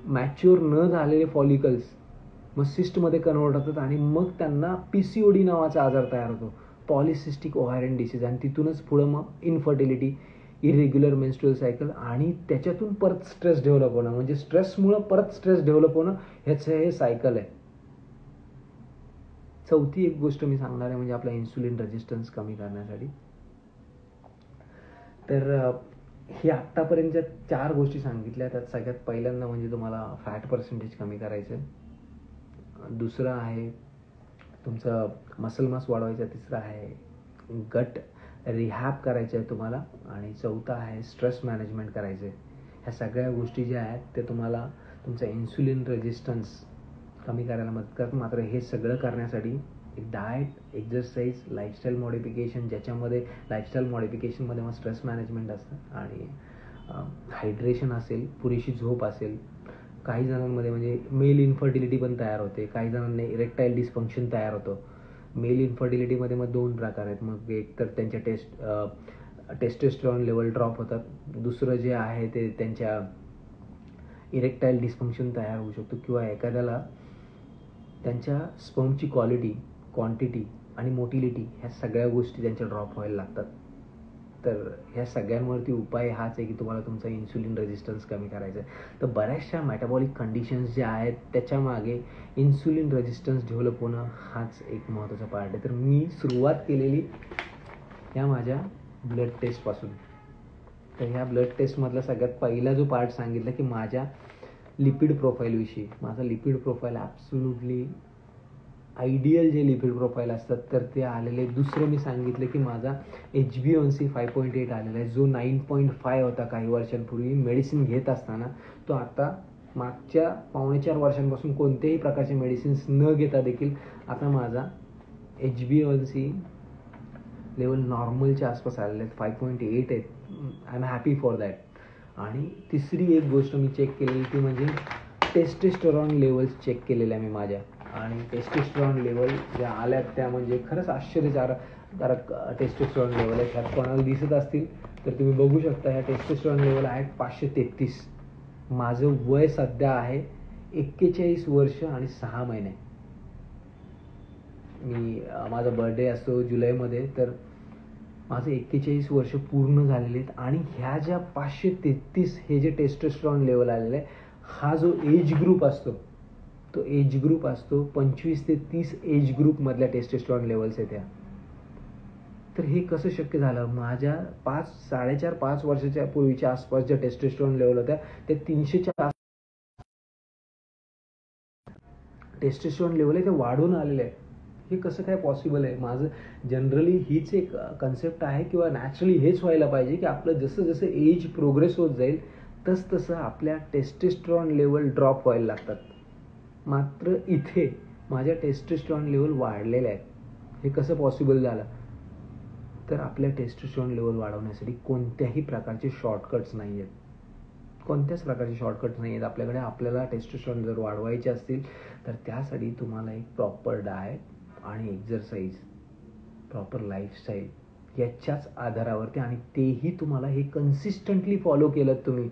A: मॅच्युअर न झालेले फॉलिकल्स मग सिस्टमध्ये कन्वर्ट होतात. आणि मग त्यांना PCOD नावाचा आजार तयार होतो, पॉलिसिस्टिक ओव्हारियन डिसीज. आणि तिथूनच पुढं मग इन्फर्टिलिटी, इरेग्युलर मेन्स्ट्रुअल सायकल, आणि त्याच्यातून परत स्ट्रेस डेव्हलप होणं. म्हणजे स्ट्रेसमुळं परत स्ट्रेस डेव्हलप होणं, ह्याचं हे सायकल आहे. चौथी एक गोष्ट मी सांगणार आहे म्हणजे आपला इन्सुलिन रेजिस्टन्स कमी करण्यासाठी. तर ही आत्तापर्यंतच्या 4 गोष्टी सांगितल्या. त्यात सगळ्यात पहिल्यांदा म्हणजे तुम्हाला फॅट पर्सेंटेज कमी करायचं आहे. दुसरं आहे तुमचं मसल मास वाढवायचं. तिसरं आहे गट रिहॅब करायचं आहे तुम्हाला. आणि चौथा आहे स्ट्रेस मॅनेजमेंट करायचं आहे. ह्या सगळ्या गोष्टी ज्या आहेत ते तुम्हाला तुमचा इन्सुलिन रेजिस्टन्स कमी करायला मदत करतात. मात्र हे सगळं करण्यासाठी एक डाएट, एक्झरसाईज, लाईफस्टाईल मॉडिफिकेशन, ज्याच्यामध्ये लाईफस्टाईल मॉडिफिकेशनमध्ये मग स्ट्रेस मॅनेजमेंट असतं आणि हायड्रेशन असेल, पुरेशी झोप असेल. काही जणांमध्ये म्हणजे मेल इन्फर्टिलिटी पण तयार होते. काही जणांना इरेक्टाईल डिस्फंक्शन तयार होतं. मेल इन्फर्टिलिटीमध्ये मग 2 प्रकार आहेत. मग एक तर त्यांच्या टेस्टोस्टेरॉन लेवल ड्रॉप होतात. दुसरं जे आहे ते त्यांच्या इरेक्टाईल डिस्फंक्शन तयार होऊ शकतो. किंवा एखाद्याला त्यांच्या स्पर्मची क्वालिटी, क्वांटिटी आणि मोटिलिटी ह्या सगळ्या गोष्टी त्यांच्या ड्रॉप व्हायला लागतात. तर ह्या सगळ्यांवरती उपाय हाच आहे की तुम्हाला तुमचा इन्सुलिन रेजिस्टन्स कमी करायचा आहे. तर बऱ्याचशा मेटाबॉलिक कंडिशन्स ज्या आहेत त्याच्यामागे इन्सुलिन रेजिस्टन्स डेव्हलप होणं हाच एक महत्त्वाचा पार्ट आहे. तर मी सुरुवात केलेली ह्या माझ्या ब्लड टेस्टपासून. तर ह्या ब्लड टेस्टमधला सगळ्यात पहिला जो पार्ट सांगितला की माझ्या लिपिड प्रोफाईलविषयी. माझा लिपिड प्रोफाईल ॲब्सोल्युटली आयडियल जे लिपिड प्रोफाईल असतात तर ते आलेले. दुसरं मी सांगितलं की माझा HbA1c 5.8 आलेला आहे, जो 9.5 होता काही वर्षांपूर्वी मेडिसिन घेत असताना. तो आता मागच्या 4.5 वर्षांपासून कोणत्याही प्रकारचे मेडिसिन्स न घेता देखील आता माझा HbA1c लेवल नॉर्मलच्या आसपास आलेले आहेत, 5.8 आहेत. I am happy for that. आणि तिसरी एक गोष्ट मी चेक केलेली ती म्हणजे टेस्टोस्टेरॉन लेवल्स चेक केलेल्या मी माझ्या. आणि टेस्टोस्टेरॉन लेवल ज्या आल्यात त्या म्हणजे खरंच आश्चर्यकारक टेस्टोस्टेरॉन लेवल आहेत. ह्यात कोणाला दिसत असतील तर तुम्ही बघू शकता. ह्या टेस्टोस्टेरॉन लेवल आहेत 533. माझं वय सध्या आहे 41 वर्ष आणि 6 महिने. माझा बर्थडे असतो जुलैमध्ये, तर माझं 41 वर्ष पूर्ण झालेले आहेत. आणि ह्या ज्या 533 हे जे टेस्टोस्टेरॉन लेवल आलेलं आहे, हा जो एज ग्रुप असतो तो एज ग्रुप असतो 25 ते 30 एज ग्रुपमधल्या टेस्टोस्टेरॉन लेवल्स आहेत ह्या. तर हे कसं शक्य झालं? माझ्या 4.5 वर्षाच्या पूर्वीच्या आसपास ज्या टेस्टोस्टेरॉन लेवल होत्या त्या 300च्या टेस्टोस्टेरॉन लेवल आहे ते वाढून आलेले आहे. हे कसं काय पॉसिबल आहे? माझं जनरली हीच एक कन्सेप्ट आहे किंवा नॅचरली हेच व्हायला पाहिजे की आपलं जसं जसं एज प्रोग्रेस होत जाईल तसं आपल्या टेस्टोस्टेरॉन लेवल ड्रॉप व्हायला लागतात. मात्र इथे माझ्या टेस्टोस्टेरॉन लेवल वाढलेले आहेत. हे कसं पॉसिबल झालं? तर आपल्या टेस्टोस्टेरॉन लेवल वाढवण्यासाठी कोणत्याही प्रकारचे शॉर्टकट्स नाही आहेत. कोणत्याच प्रकारचे शॉर्टकट्स नाही आहेत आपल्याकडे. आपल्याला टेस्टोस्टेरॉन जर वाढवायचे असतील तर त्यासाठी तुम्हाला एक प्रॉपर डाएट आणि एक्झरसाईज, प्रॉपर लाईफस्टाईल याच्याच आधारावरती, आणि तेही तुम्हाला हे कन्सिस्टंटली फॉलो केलं तुम्ही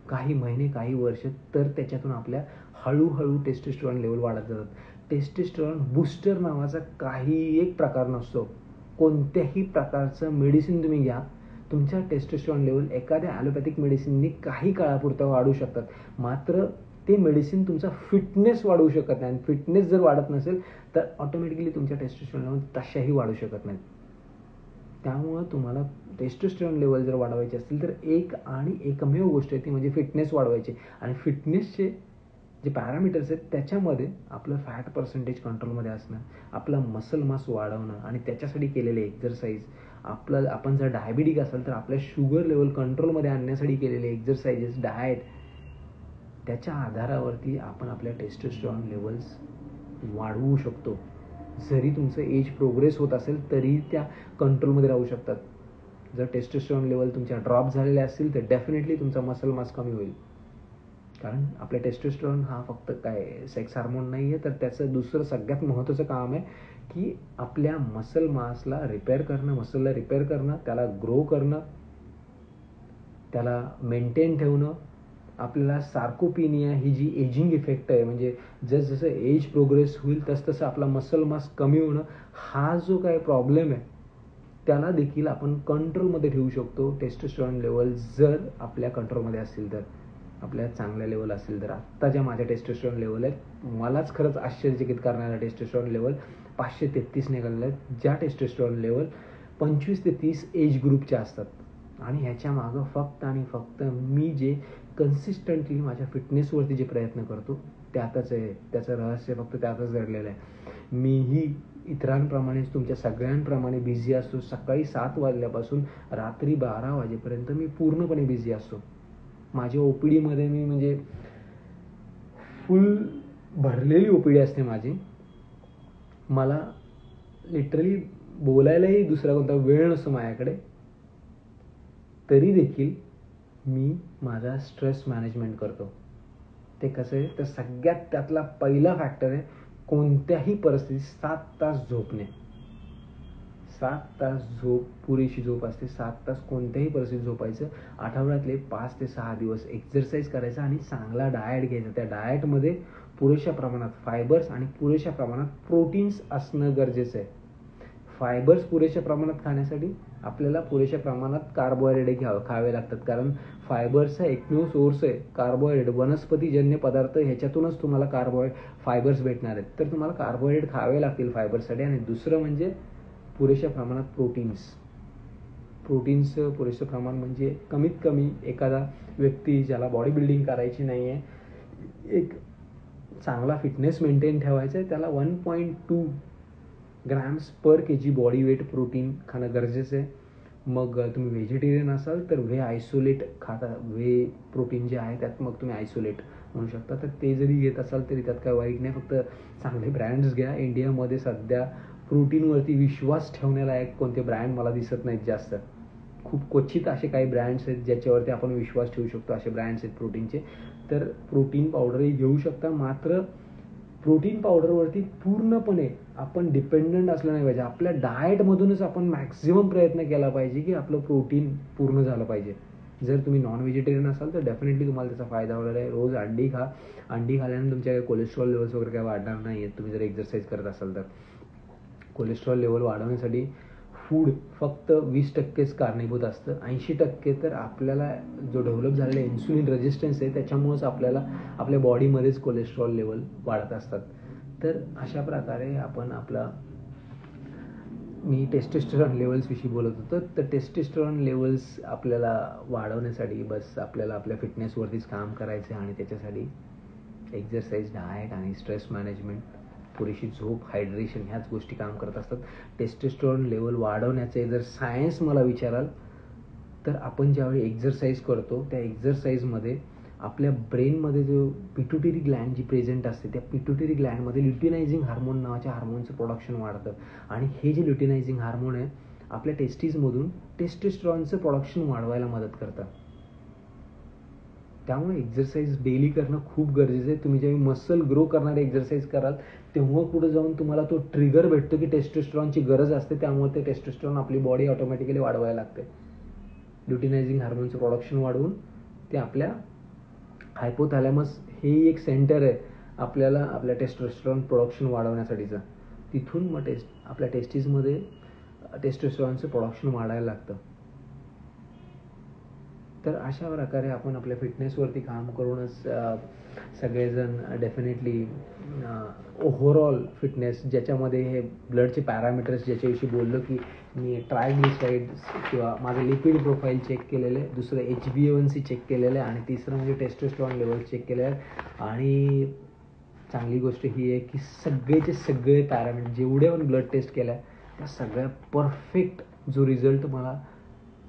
A: काही महिने काही वर्ष, तर त्याच्यातून आपल्या हळूहळू टेस्टोस्टेरॉन लेवल वाढत जातात. टेस्टोस्टेरॉन बूस्टर नावाचा काही एक प्रकार नसतो. कोणत्याही प्रकारचं मेडिसिन तुम्ही घ्या, तुमच्या टेस्टोस्टेरॉन लेवल एखाद्या ॲलोपॅथिक मेडिसिनने काही काळापुरतं वाढू शकतात. मात्र ते मेडिसिन तुमचा फिटनेस वाढवू शकत नाही. आणि फिटनेस जर वाढत नसेल तर ऑटोमॅटिकली तुमच्या टेस्टोस्टेरॉन लेवल तशाही वाढू शकत नाहीत. त्यामुळं तुम्हाला टेस्टोस्टेरॉन लेवल जर वाढवायचे असतील तर एक आणि एकमेव गोष्ट आहे ती म्हणजे फिटनेस वाढवायची. आणि फिटनेसचे जे पॅरामीटर्स आहेत त्याच्यामध्ये आपलं फॅट पर्सेंटेज कंट्रोलमध्ये असणं, आपला मसल मास वाढवणं आणि त्याच्यासाठी केलेले एक्झरसाईज, आपण जर डायबिटिक असेल तर आपल्या शुगर लेवल कंट्रोलमध्ये आणण्यासाठी केलेले एक्झरसाइजेस, डाएट, त्याच्या आधारावरती आपण आपल्या टेस्टोस्टेरॉन लेवल्स वाढवू शकतो. जरी तुमचं एज प्रोग्रेस होत असेल तरी त्या कंट्रोलमध्ये राहू शकतात. जर टेस्टोस्टेरॉन लेवल तुमच्या ड्रॉप झालेले असतील तर डेफिनेटली तुमचा मसल मास कमी होईल. कारण आपल्या टेस्टोस्टेरॉन हा फक्त काय सेक्स हार्मोन नाही आहे, तर त्याचं दुसरं सगळ्यात महत्त्वाचं काम आहे की आपल्या मसल मासला रिपेअर करणं, मसलला रिपेअर करणं, त्याला ग्रो करणं, त्याला मेंटेन ठेवणं. आपल्याला सार्कोपिनिया ही जी एजिंग इफेक्ट आहे, म्हणजे जसं एज प्रोग्रेस होईल तसं आपला मसल मास कमी होणं, हा जो काय प्रॉब्लेम आहे त्याला देखील आपण कंट्रोलमध्ये ठेवू शकतो. टेस्टोस्टेरॉन लेवल जर आपल्या कंट्रोलमध्ये असतील तर, आपल्या चांगल्या लेवल असतील तर. आत्ता ज्या माझ्या टेस्टोस्टेरॉन लेवल आहेत, मलाच खरंच आश्चर्यचकित करणाऱ्या टेस्टोस्टेरॉन लेवल 533 निघालेले आहेत, ज्या टेस्टोस्टेरॉन लेवल 25 ते 30 एज ग्रुपच्या असतात. आणि ह्याच्या मागं फक्त आणि फक्त मी जे कन्सिस्टंटली माझ्या फिटनेसवरती जे प्रयत्न करतो त्यातच आहे. त्याचं रहस्य फक्त त्यातच दडलेलं आहे. मीही इतरांप्रमाणेच तुमच्या सगळ्यांप्रमाणे बिझी असतो. सकाळी 7 वाजल्यापासून रात्री 12 वाजेपर्यंत मी पूर्णपणे बिझी असतो. माझ्या ओपीडीमध्ये मी म्हणजे फुल भरलेली ओपीडी असते माझी. मला लिटरली बोलायलाही दुसरा कोणता वेळ नसतो माझ्याकडे. तरी देखील मी माझा स्ट्रेस मॅनेजमेंट करतो. ते कसं आहे, तर सगळ्यात त्यातला पहिला फॅक्टर आहे कोणत्याही परिस्थितीत 7 तास झोपणे. 7 तास झोप, पुरेशी झोप असते. 7 तास कोणत्याही परिस्थितीत झोपायचं. आठवड्यातले 5 ते 6 दिवस एक्झरसाईज करायचा आणि चांगला डाएट घ्यायचा. त्या डाएटमध्ये पुरेशा प्रमाणात फायबर्स आणि पुरेशा प्रमाणात प्रोटीन्स असणं गरजेचं आहे. फायबर्स पुरेशा प्रमाणात खाण्यासाठी आपल्याला पुरेशा प्रमाणात कार्बोहायड्रेट खावे लागतात. कारण फायबर्सचा एकमेव सोर्स आहे कार्बोहायड्रेट. वनस्पतीजन्य पदार्थ ह्याच्यातूनच तुम्हाला फायबर्स भेटणार आहेत. तर तुम्हाला कार्बोहायड्रेट खावे लागतील फायबर्ससाठी. आणि दुसरं म्हणजे पुरेशा प्रमाणात प्रोटीन्सचं पुरेसं प्रमाण. म्हणजे कमीत कमी एखादा व्यक्ती ज्याला बॉडी बिल्डिंग करायची नाही आहे, एक चांगला फिटनेस मेंटेन ठेवायचा आहे, त्याला 1.2 ग्रॅम्स पर kg बॉडी वेट प्रोटीन खाणं गरजेचं आहे. मग तुम्ही व्हेजिटेरियन असाल तर आयसोलेट खाता. प्रोटीन जे आहे त्यात मग तुम्ही आयसोलेट म्हणू शकता. तर ते जरी घेत असाल तरी त्यात काय वाईट नाही. फक्त चांगले ब्रँड्स घ्या. इंडियामध्ये सध्या प्रोटीनवरती विश्वास ठेवण्यालायक कोणते ब्रँड मला दिसत नाहीत जास्त. खूप क्वचित असे काही ब्रँड्स आहेत ज्याच्यावरती आपण विश्वास ठेवू शकतो, असे ब्रँड्स आहेत प्रोटीनचे. तर प्रोटीन पावडरही घेऊ शकता. मात्र प्रोटीन पावडरवरती पूर्णपणे आपण डिपेंडंट असलं नाही पाहिजे. आपल्या डाएटमधूनच आपण मॅक्झिमम प्रयत्न केला पाहिजे की आपलं प्रोटीन पूर्ण झालं पाहिजे. जर तुम्ही नॉन व्हेजिटेरियन असाल तर डेफिनेटली तुम्हाला त्याचा फायदा होणार आहे. रोज अंडी खा. अंडी खाल्याने तुमच्या कोलेस्ट्रॉल लेवल्स वगैरे काय वाढणार नाही आहेत. तुम्ही जर एक्झरसाईज करत असाल तर. कोलेस्ट्रॉल लेवल वाढवण्यासाठी फूड फक्त 20%च कारणीभूत असतं. 80% तर आपल्याला जो डेव्हलप झालेला इन्सुलिन रेजिस्टन्स आहे त्याच्यामुळेच आपल्याला आपल्या बॉडीमध्येच कोलेस्ट्रॉल लेवल वाढत असतात. तर अशा प्रकारे आपण मी टेस्टोस्टेरॉन लेवल्सविषयी बोलत होतो. तर टेस्टोस्टेरॉन लेवल्स आपल्याला वाढवण्यासाठी बस आपल्याला आपल्या फिटनेसवरतीच काम करायचं आहे. आणि त्याच्यासाठी एक्झरसाईज, डाएट आणि स्ट्रेस मॅनेजमेंट, पुरेशी झोप, हायड्रेशन ह्याच गोष्टी काम करत असतात. टेस्टोस्टेरॉन लेवल वाढवण्याचे जर सायन्स मला विचाराल तर आपण ज्यावेळी एक्झरसाईज करतो त्या एक्झरसाईजमध्ये आपल्या ब्रेनमध्ये जो पिट्युटरी ग्लँड जी प्रेझेंट असते त्या पिट्युटरी ग्लँडमध्ये ल्युटिनायझिंग हार्मोन नावाच्या हार्मोनचं प्रोडक्शन वाढतं. आणि हे जे ल्युटिनायझिंग हार्मोन आहे आपल्या टेस्टीजमधून टेस्टोस्टेरॉनचं प्रोडक्शन वाढवायला मदत करतं. त्यामुळे एक्झरसाईज डेली करणं खूप गरजेचं आहे. तुम्ही जेव्हा मसल ग्रो करणारे एक्झरसाईज कराल तेव्हा पुढे जाऊन तुम्हाला तो ट्रिगर भेटतो की टेस्टोस्टेरॉनची गरज असते. त्यामुळे ते टेस्टोस्टेरॉन आपली बॉडी ऑटोमॅटिकली वाढवायला लागते. ल्युटिनायझिंग हार्मोनचं प्रोडक्शन वाढवून ते आपल्या हायपोथॅलॅमस हे एक सेंटर आहे आपल्याला आपल्या टेस्टोस्टेरॉन प्रोडक्शन वाढवण्यासाठीचं. तिथून मग आपल्या टेस्टीजमध्ये टेस्टोस्टेरॉनचं प्रोडक्शन वाढायला लागतं. तर अशा प्रकारे आपण आपल्या फिटनेसवरती काम करूनच सगळेजण डेफिनेटली ओव्हरऑल फिटनेस, ज्याच्यामध्ये हे ब्लडचे पॅरामीटर्स ज्याच्याविषयी बोललो की मी ट्रायग्लिसराइड्स किंवा माझं लिपिड प्रोफाईल चेक केलेलं आहे, दुसरं HbA1c चेक केलेलं आहे, आणि तिसरं म्हणजे टेस्टोस्टेरॉन लेवल्स चेक केले आहेत. आणि चांगली गोष्ट ही आहे की सगळेचे सगळे पॅरामीटर जेवढे पण ब्लड टेस्ट केल्या त्या सगळ्या परफेक्ट जो रिझल्ट मला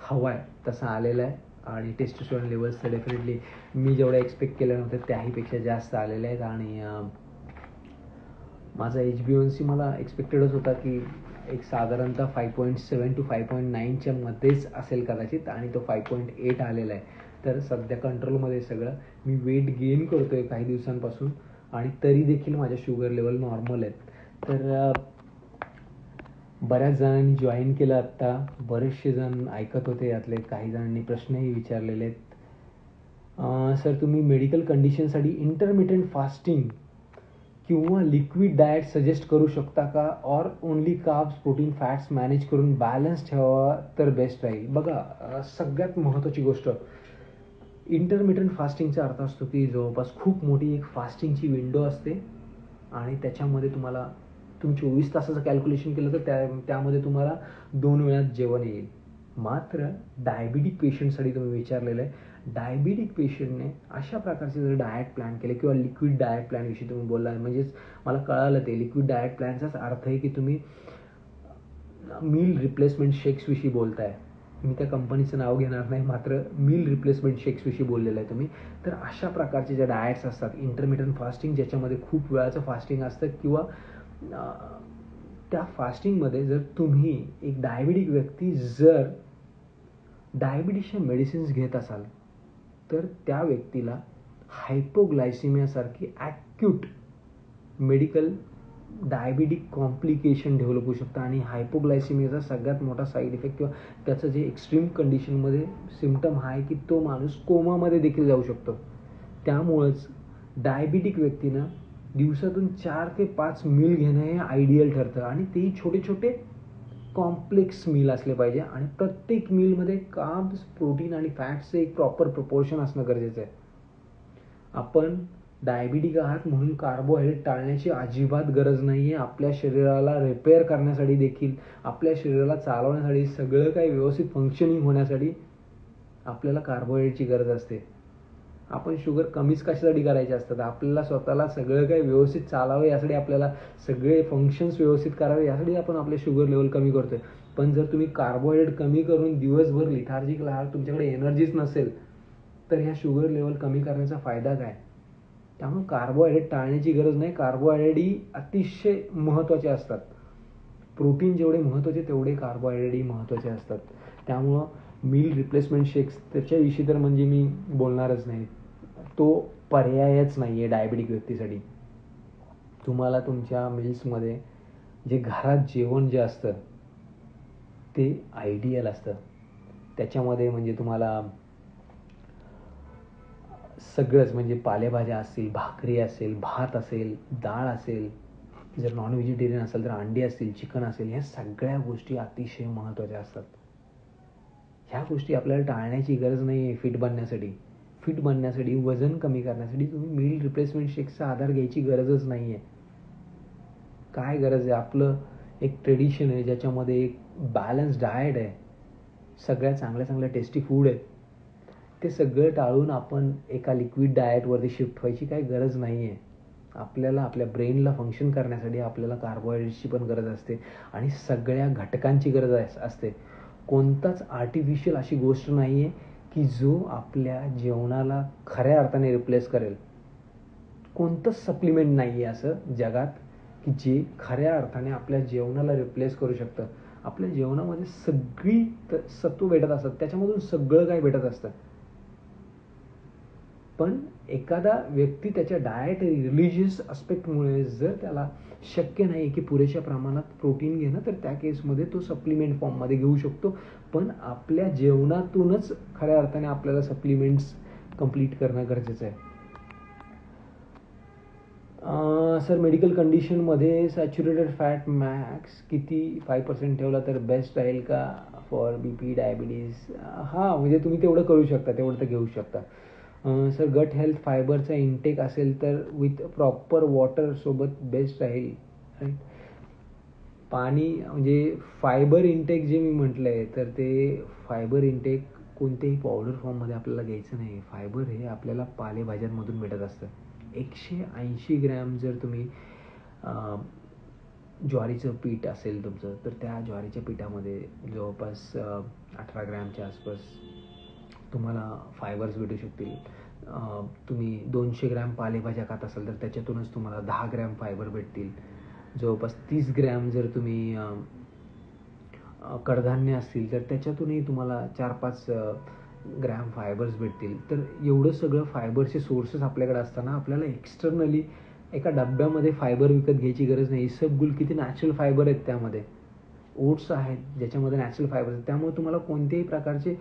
A: हवा आहे तसा आलेला आहे. आणि टेस्टोस्टेरॉन लेवल्स तर डेफिनेटली मी जेवढं एक्सपेक्ट केलं नव्हतं त्याहीपेक्षा जास्त आलेले आहेत. आणि माझा HbA1c मला एक्सपेक्टेडच होता की एक साधारणतः 5.7 to 5.9च्या मध्येच असेल कदाचित, आणि तो 5.8 आलेला आहे. तर सध्या कंट्रोलमध्ये सगळं. मी वेट गेन करतो आहे काही दिवसांपासून, आणि तरी देखील माझ्या शुगर लेवल नॉर्मल आहेत. तर बऱ्याच जणांनी जॉईन केलं आत्ता, बरेचसे जण ऐकत होते, यातले काही जणांनी प्रश्नही विचारलेले आहेत. सर, तुम्ही मेडिकल कंडिशनसाठी इंटरमिटंट फास्टिंग किंवा लिक्विड डाएट सजेस्ट करू शकता का, और only carbs protein fats manage करून बॅलन्स ठेवावा तर बेस्ट राहील? बघा, सगळ्यात महत्त्वाची गोष्ट, इंटरमिटंट फास्टिंगचा अर्थ असतो की जवळपास खूप मोठी एक फास्टिंगची विंडो असते, आणि त्याच्यामध्ये तुम्ही 24 तासाचं कॅल्क्युलेशन केलं तर त्यामध्ये तुम्हाला 2 वेळात जेवण येईल. मात्र डायबिटिक पेशंटसाठी तुम्ही विचारलेलं आहे, डायबिटिक पेशंटने अशा प्रकारचे जर डाएट प्लॅन केले किंवा लिक्विड डाएट प्लॅनविषयी तुम्ही बोलला, म्हणजेच मला कळालं ते लिक्विड डाएट प्लॅनचाच अर्थ आहे की तुम्ही मील रिप्लेसमेंट शेक्सविषयी बोलताय. मी त्या कंपनीचं नाव घेणार नाही, मात्र मील रिप्लेसमेंट शेक्सविषयी बोललेलं आहे तुम्ही. तर अशा प्रकारचे ज्या डाएट्स असतात, इंटरमिटंट फास्टिंग ज्याच्यामध्ये खूप वेळाचं फास्टिंग असतं, किंवा त्या फास्टिंगमध्ये जर तुम्ही एक डायबिटिक व्यक्ती जर डायबिटीसच्या मेडिसिन्स घेत असाल तर त्या व्यक्तीला हायपोग्लायसिमियासारखी acute medical diabetic complication develop होऊ शकतं. आणि हायपोग्लायसिमियाचा सगळ्यात मोठा साईड इफेक्ट किंवा त्याचं जे एक्स्ट्रीम कंडिशनमध्ये सिम्पटम हा आहे की तो माणूस कोमामध्ये देखील जाऊ शकतो. त्यामुळंच डायबिटिक व्यक्तीनं दिवसातून 4 ते 5 मील घेणं हे आयडियल ठरतं, आणि तेही छोटे छोटे कॉम्प्लेक्स मील असले पाहिजे, आणि प्रत्येक मीलमध्ये कार्ब्स, प्रोटीन आणि फॅट्सचं एक प्रॉपर प्रपोर्शन असणं गरजेचं आहे. आपण डायबिटिक आहात म्हणून कार्बोहायड्रेट टाळण्याची अजिबात गरज नाही आहे. आपल्या शरीराला रिपेअर करण्यासाठी देखील, आपल्या शरीराला चालवण्यासाठी, सगळं काही व्यवस्थित फंक्शनिंग होण्यासाठी आपल्याला कार्बोहायड्रेटची गरज असते. आपण शुगर कमीच कशासाठी करायचे असतात? आपल्याला स्वतःला सगळं काही व्यवस्थित चालावं यासाठी, आपल्याला सगळे फंक्शन्स व्यवस्थित करावे यासाठी आपण आपले शुगर लेवल कमी करतोय. पण जर तुम्ही कार्बोहायड्रेट कमी करून दिवसभर लिथार्जिक राहाल, तुमच्याकडे एनर्जीच नसेल, तर ह्या शुगर लेवल कमी करण्याचा फायदा काय? त्यामुळे कार्बोहायड्रेट टाळण्याची गरज नाही. कार्बोहायड्रेटही अतिशय महत्त्वाचे असतात. प्रोटीन जेवढे महत्त्वाचे तेवढे कार्बोहायड्रेटही महत्त्वाचे असतात. त्यामुळं मील रिप्लेसमेंट शेक्स त्याच्याविषयी तर म्हणजे मी बोलणारच नाही. तो पर्यायच नाही आहे डायबिटिक व्यक्तीसाठी. तुम्हाला तुमच्या मील्समध्ये जे घरात जेवण जे असतं ते आयडियल असतं. त्याच्यामध्ये म्हणजे तुम्हाला सगळंच, म्हणजे पालेभाज्या असतील, भाकरी असेल, भात असेल, डाळ असेल, जर नॉन व्हेजिटेरियन असेल तर अंडी असतील, चिकन असेल, ह्या सगळ्या गोष्टी अतिशय महत्त्वाच्या असतात. ह्या गोष्टी आपल्याला टाळण्याची गरज नाही आहे फिट बनण्यासाठी. फिट बनण्यासाठी, वजन कमी करण्यासाठी तुम्ही मील रिप्लेसमेंट शेक्सचा आधार घ्यायची गरजच नाही आहे. काय गरज आहे? आपलं एक ट्रेडिशन आहे ज्याच्यामध्ये एक बॅलन्स डाएट आहे, सगळ्या चांगल्या चांगल्या टेस्टी फूड आहेत. ते सगळं टाळून आपण एका लिक्विड डाएटवरती शिफ्ट व्हायची काही गरज नाही आहे. आपल्याला आपल्या ब्रेनला फंक्शन करण्यासाठी आपल्याला कार्बोहायड्रेट्सची पण गरज असते, आणि सगळ्या घटकांची गरज असते. कोणताच आर्टिफिशियल अशी गोष्ट नाही आहे की जो आपल्या जेवणाला खऱ्या अर्थाने रिप्लेस करेल. कोणतंच सप्लिमेंट नाही आहे असं जगात की जे खऱ्या अर्थाने आपल्या जेवणाला रिप्लेस करू शकतं. आपल्या जेवणामध्ये सगळी सत्व भेटत असतात, त्याच्यामधून सगळं काय भेटत असतं. पण एखादा व्यक्ती त्याच्या डाएट रिलिजियस अस्पेक्टमुळे जर त्याला शक्य नाही की पुरेशा प्रमाणात प्रोटीन घेणं, तर त्या केसमध्ये तो सप्लिमेंट फॉर्ममध्ये घेऊ शकतो. पण आपल्या जेवणातूनच खऱ्या अर्थाने आपल्याला सप्लिमेंट्स कंप्लीट करणं गरजेचं आहे. सर मेडिकल कंडिशनमध्ये सॅच्युरेटेड फॅट मॅक्स किती 5% ठेवला तर बेस्ट राहील का फॉर BP डायबिटीज? हां, म्हणजे तुम्ही तेवढं करू शकता, तेवढं तर घेऊ शकता. सर गट हेल्थ फायबरचा इंटेक असेल तर विथ प्रॉपर वॉटरसोबत बेस्ट राहील. राईट, पाणी म्हणजे फायबर इंटेक जे मी म्हटलं आहे तर ते फायबर इंटेक कोणत्याही पावडर फॉर्ममध्ये आपल्याला घ्यायचं नाही. फायबर हे आपल्याला पालेभाज्यांमधून भेटत असतं. 180 ग्रॅम जर तुम्ही ज्वारीचं पीठ असेल तुमचं तर त्या ज्वारीच्या पिठामध्ये जवळपास 18 ग्रॅमच्या आसपास तुम्हाला फायबर्स भेटू शकतील. तुम्ही 200 ग्रॅम पालेभाज्या खात असाल तर त्याच्यातूनच तुम्हाला 10 ग्रॅम फायबर भेटतील. जवळपास 30 ग्रॅम जर तुम्ही कडधान्य असतील तर त्याच्यातूनही तुम्हाला 4-5 ग्रॅम फायबर्स भेटतील. तर एवढं सगळं फायबरचे सोर्सेस आपल्याकडे असताना आपल्याला एक्सटर्नली एका डब्यामध्ये फायबर विकत घ्यायची गरज नाही. इसबगुल किती नॅचरल फायबर आहेत त्यामध्ये. ओट्स आहेत ज्याच्यामध्ये नॅचरल फायबर आहेत, त्यामुळे तुम्हाला कोणत्याही प्रकारचे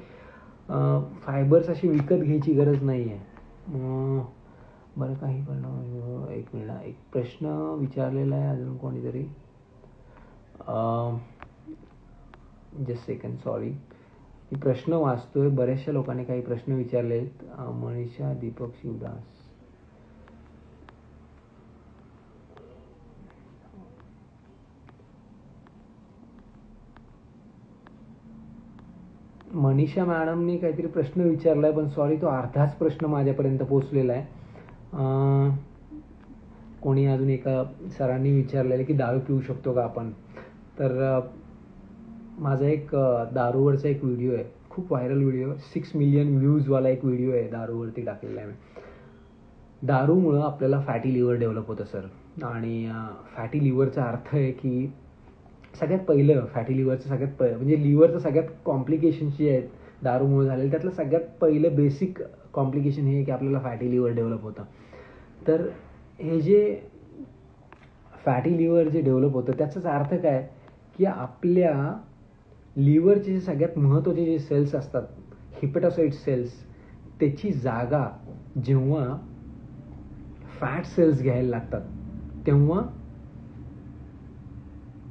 A: फायबर्स अशी विकत घ्यायची गरज नाही आहे. बरं, काही पण एक मिनिट, एक प्रश्न विचारलेला आहे अजून कोणीतरी. जस्ट सेकंड, सॉरी, मी प्रश्न वाचतोय. बऱ्याचशा लोकांनी काही प्रश्न विचारले आहेत. मनीषा दीपक शिवदास, मनीषा मॅडमनी काहीतरी प्रश्न विचारला आहे पण सॉरी तो अर्धाच प्रश्न माझ्यापर्यंत पोचलेला आहे. कोणी अजून एका सरांनी विचारलेलं की दारू पिऊ शकतो का आपण. तर माझा एक दारूवरचा एक व्हिडिओ आहे, खूप व्हायरल व्हिडिओ, 6 मिलियन व्ह्यूजवाला एक व्हिडिओ आहे, दारूवरती टाकलेला आहे मी. दारूमुळं आपल्याला फॅटी लिव्हर डेव्हलप होतं सर. आणि फॅटी लिव्हरचा अर्थ आहे की सगळ्यात पहिलं फॅटी लिव्हरचं सगळ्यात म्हणजे लिव्हरचं सगळ्यात कॉम्प्लिकेशन्स जे आहेत दारूमुळे झालेले त्यातलं सगळ्यात पहिलं बेसिक कॉम्प्लिकेशन हे आहे की आपल्याला फॅटी लिव्हर डेव्हलप होतं. तर हे जे फॅटी लिव्हर जे डेव्हलप होतं त्याचाच अर्थ काय की आपल्या लिव्हरचे जे सगळ्यात महत्त्वाचे जे सेल्स असतात हिपॅटोसाइट सेल्स, त्याची जागा जेव्हा फॅट सेल्स घ्यायला लागतात तेव्हा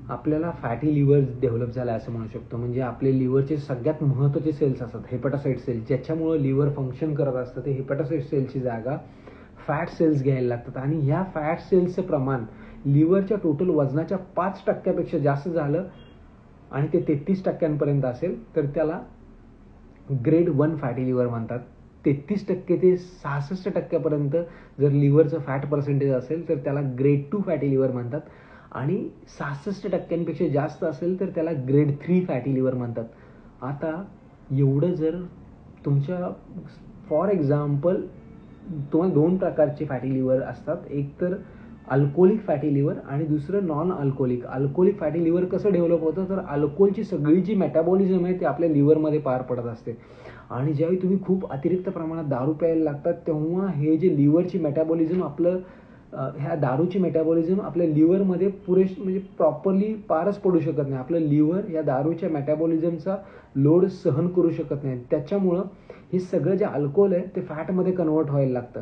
A: आपल्याला फॅटी लिव्हर डेव्हलप झाला असं म्हणू शकतो. म्हणजे आपले लिव्हरचे सगळ्यात महत्त्वाचे सेल्स असतात हेपॅटोसाइट सेल्स, ज्याच्यामुळं लिव्हर फंक्शन करत असतं. ते हेपॅटोसाइट सेल्सची जागा फॅट सेल्स घ्यायला लागतात आणि ह्या फॅट सेल्सचं प्रमाण लिव्हरच्या टोटल वजनाच्या 5% जास्त झालं आणि ते 33% असेल तर त्याला ग्रेड 1 फॅटी लिव्हर म्हणतात. 33% ते 66% जर लिव्हरचं फॅट पर्सेंटेज असेल तर त्याला ग्रेड 2 फॅटी लिव्हर म्हणतात आणि 66% जास्त असेल तर त्याला ग्रेड 3 फॅटी लिव्हर म्हणतात. आता एवढं जर तुमच्या फॉर एक्झाम्पल तुम्हाला 2 प्रकारचे फॅटी लिव्हर असतात, एक तर अल्कोहोलिक फॅटी लिव्हर आणि दुसरं non alcoholic. Alcoholic fatty liver कसं डेव्हलप होतं तर अल्कोहोलची सगळी जी मेटाबॉलिझम आहे ते आपल्या लिव्हरमध्ये पार पडत असते आणि ज्यावेळी तुम्ही खूप अतिरिक्त प्रमाणात दारू प्यायला लागतात तेव्हा हे जे लिव्हरची मेटाबॉलिझम आपलं ह्या दारूची मेटाबॉलिझम आपल्या लिव्हरमध्ये म्हणजे प्रॉपरली पारच पडू शकत नाही. आपलं लिव्हर या दारूच्या मेटाबॉलिझमचा लोड सहन करू शकत नाही. त्याच्यामुळं हे सगळं जे अल्कोहोल आहे ते फॅटमध्ये कन्वर्ट व्हायला लागतं